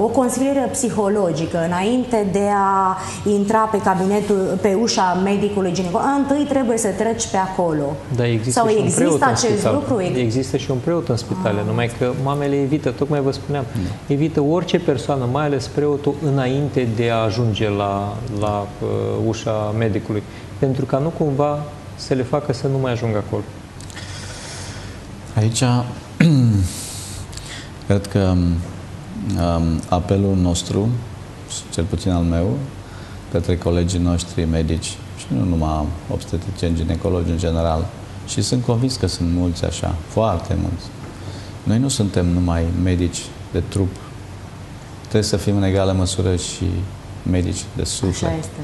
o consiliere psihologică înainte de a intra pe cabinetul, pe ușa medicului ginecolog, întâi trebuie să treci pe acolo. Da, există sau și există un preot acest în spital. lucru? Există și un preot în spitale, numai că mamele evită, tocmai vă spuneam, evită orice persoană, mai ales preotul, înainte de a ajunge la ușa medicului, pentru ca nu cumva să le facă să nu mai ajungă acolo. Aici cred că apelul nostru, cel puțin al meu, către colegii noștri medici și nu numai obstetricieni, ginecologi în general, și sunt convins că sunt mulți așa, foarte mulți. Noi nu suntem numai medici de trup, trebuie să fim în egală măsură și medici de suflet. Așa este.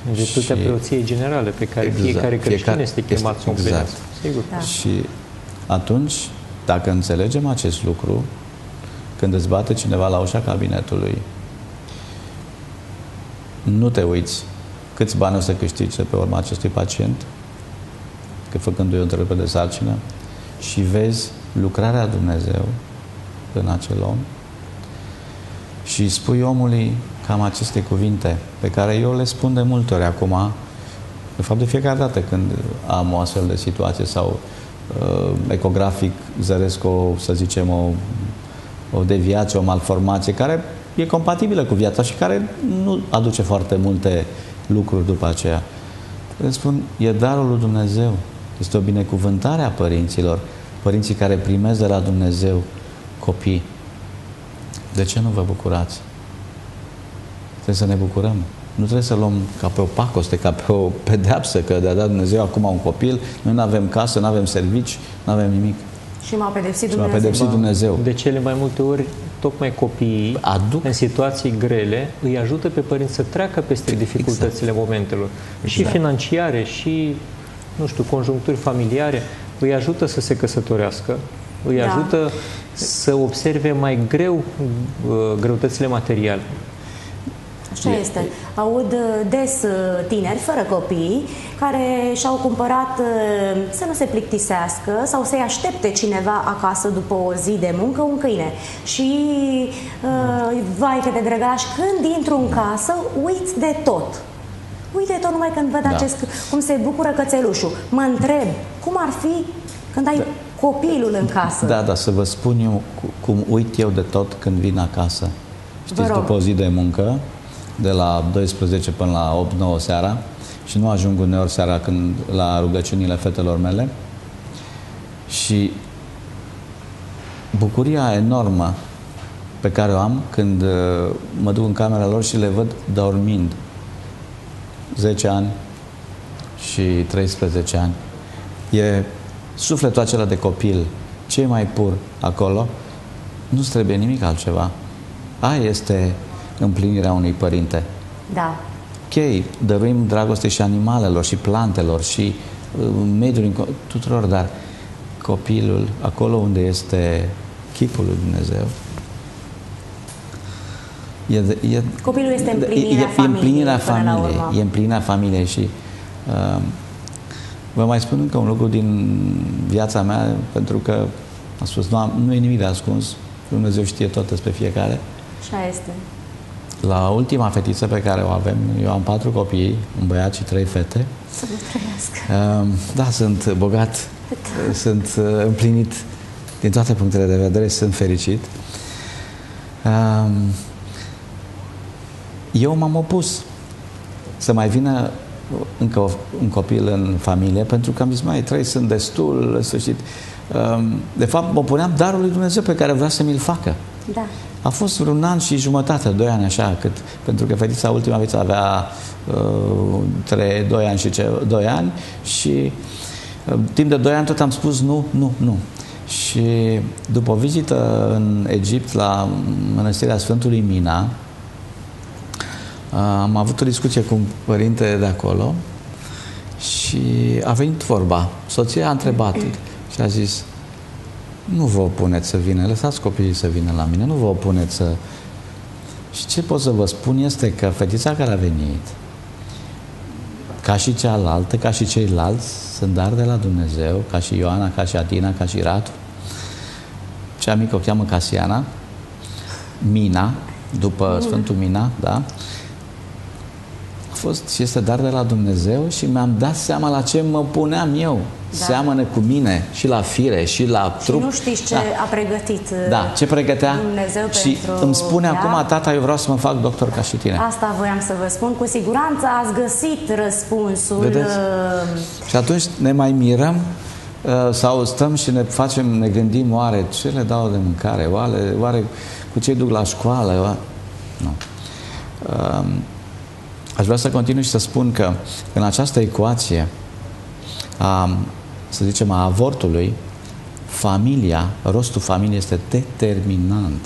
În virtutea preoției generale pe care fiecare creștin este chemat să o împlinească. Sigur. Da. Și atunci, dacă înțelegem acest lucru, când îți bate cineva la ușa cabinetului, nu te uiți câți bani o să câștigi pe urma acestui pacient, că făcându-i o întrerupere de sarcină, și vezi lucrarea Dumnezeu în acel om și spui omului cam aceste cuvinte pe care eu le spun de multe ori acum, de fapt de fiecare dată când am o astfel de situație sau ecografic zăresc să zicem, o deviație, o malformație care e compatibilă cu viața și care nu aduce foarte multe lucruri după aceea. Le spun, e darul lui Dumnezeu. Este o binecuvântare a părinților, părinții care primesc de la Dumnezeu copii. De ce nu vă bucurați? Trebuie să ne bucurăm. Nu trebuie să luăm ca pe o pacoste, ca pe o pedeapsă, că de-a dat Dumnezeu acum un copil, noi nu avem casă, nu avem servici, nu avem nimic. Și m-a pedepsit Și Dumnezeu. m-a pedepsit Dumnezeu. De cele mai multe ori, tocmai copiii, în situații grele, îi ajută pe părinți să treacă peste dificultățile momentelor. Și financiare, și, nu știu, conjuncturi familiare, îi ajută să se căsătorească, îi ajută să observe mai greu greutățile materiale. Așa este. Aud des tineri fără copii care și-au cumpărat să nu se plictisească sau să-i aștepte cineva acasă după o zi de muncă un câine. Și vai că de drăgaș, când intru în casă, uiți de tot. Uite de tot numai când văd cum se bucură cățelușul. Mă întreb, cum ar fi când ai copilul în casă? Da, să vă spun eu cum uit eu de tot când vin acasă. Știți, după o zi de muncă, de la 12 până la 8-9 seara, și nu ajung uneori seara când la rugăciunile fetelor mele, și bucuria enormă pe care o am când mă duc în camera lor și le văd dormind 10 ani și 13 ani. E sufletul acela de copil, ce mai pur acolo, nu-ți trebuie nimic altceva. Aia este împlinirea unui părinte. Da. Ok, dăruim dragoste și animalelor, și plantelor, și mediului, tuturor, dar copilul, acolo unde este chipul lui Dumnezeu, copilul este împlinirea familiei. E împlinirea familiei și vă mai spun încă un lucru din viața mea, pentru că am spus, nu e nimic de ascuns, Dumnezeu știe tot despre fiecare. Așa este. La ultima fetiță pe care o avem, eu am 4 copii, un băiat și 3 fete. Să vă trăiască. Da, sunt bogat, sunt împlinit din toate punctele de vedere, sunt fericit. Eu m-am opus să mai vină încă un copil în familie, pentru că am zis, mai 3 sunt destul, în sfârșit. De fapt, mă puneam darul lui Dumnezeu pe care vrea să mi-l facă. Da. A fost vreun an și jumătate, 2 ani așa, pentru că ultima fetiță avea 2 ani și 2 ani și timp de 2 ani tot am spus nu, nu, nu. Și după o vizită în Egipt la mănăstirea Sfântului Mina, am avut o discuție cu un părinte de acolo și a venit vorba. Soția a întrebat și a zis, nu vă opuneți să vină, lăsați copiii să vină la mine, nu vă opuneți să... Și ce pot să vă spun este că fetița care a venit, ca și cealaltă, ca și ceilalți, sunt dar de la Dumnezeu, ca și Ioana, ca și Adina, ca și Ratu. Cea mică o cheamă Casiana, Mina, după Sfântul Mina, da? A fost și este dar de la Dumnezeu și mi-am dat seama la ce mă puneam eu. Da. Seamănă cu mine și la fire și la trup. Și nu știți ce a pregătit ce pregătea Dumnezeu și pentru îmi spune ea. acum, tata, eu vreau să mă fac doctor ca și tine. Asta voiam să vă spun. Cu siguranță ați găsit răspunsul. Vedeți? Și atunci ne mai mirăm sau stăm și ne gândim, oare ce le dau de mâncare? Oare cu ce duc la școală? Nu. Aș vrea să continui și să spun că în această ecuație să zicem, a avortului, familia, rostul familiei este determinant.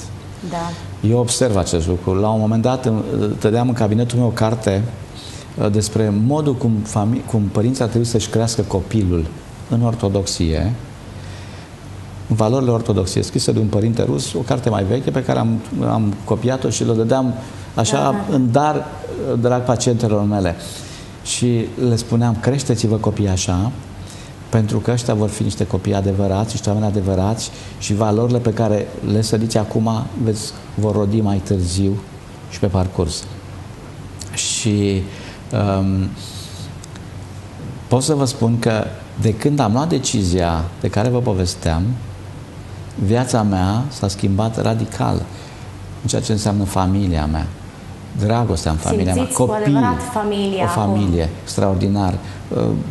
Da. Eu observ acest lucru. La un moment dat dădeam în cabinetul meu o carte despre modul cum părinții ar trebui să-și crească copilul în ortodoxie, în valorile ortodoxiei, scrisă de un părinte rus, o carte mai veche pe care am copiat-o și le dădeam așa în dar drag pacientelor mele. Și le spuneam, creșteți-vă copiii așa, pentru că ăștia vor fi niște copii adevărați, niște oameni adevărați și valorile pe care le sădiți acum vor rodi mai târziu și pe parcurs. Și pot să vă spun că de când am luat decizia de care vă povesteam, viața mea s-a schimbat radical în ceea ce înseamnă familia mea. Dragostea în familia mea, copii, o familie extraordinar,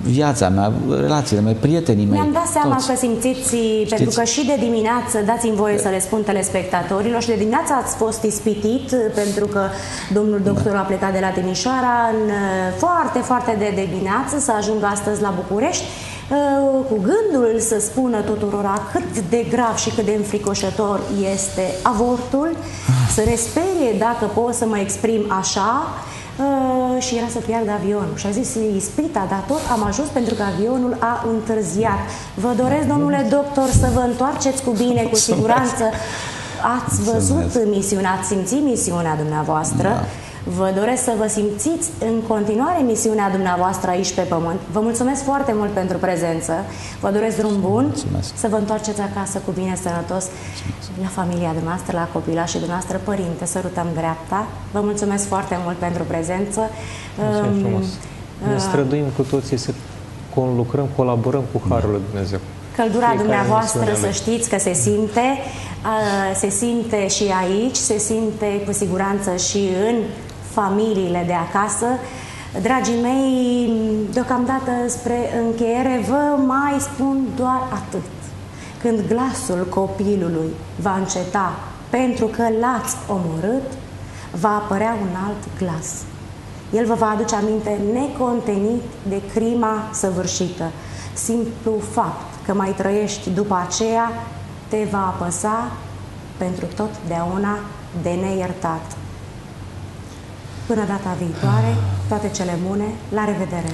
viața mea, relațiile mele, prietenii mei. Mi-am dat seama toți. că simțiți, pentru că și de dimineață, dați-mi voie să le spun telespectatorilor, și de dimineață ați fost ispitit, pentru că domnul doctor a plecat de la Timișoara în foarte, foarte de dimineață să ajungă astăzi la București, cu gândul să spună tuturora cât de grav și cât de înfricoșător este avortul, să ne sperie, dacă pot să mă exprim așa, și era să piardă avionul. Și a zis, ispita, dar tot am ajuns pentru că avionul a întârziat. Vă doresc, domnule doctor, să vă întoarceți cu bine, cu siguranță. Ați văzut misiunea, ați simțit misiunea dumneavoastră. Da. Vă doresc să vă simțiți în continuare misiunea dumneavoastră aici pe pământ. Vă mulțumesc foarte mult pentru prezență. Vă doresc drum bun. Mulțumesc. Să vă întoarceți acasă cu bine, sănătos. Mulțumesc. La familia dumneavoastră, la copilașii dumneavoastră, părinte, sărutăm dreapta. Vă mulțumesc foarte mult pentru prezență. Ne străduim cu toții să lucrăm, colaborăm cu Harul lui Dumnezeu. Căldura dumneavoastră, să știți că se simte și aici, se simte cu siguranță și în familiile de acasă. Dragii mei, deocamdată spre încheiere vă mai spun doar atât. Când glasul copilului va înceta pentru că l-ați omorât, va apărea un alt glas. El vă va aduce aminte necontenit de crima săvârșită. Simplu fapt că mai trăiești după aceea te va apăsa pentru totdeauna de neiertat. Până data viitoare, toate cele bune, la revedere!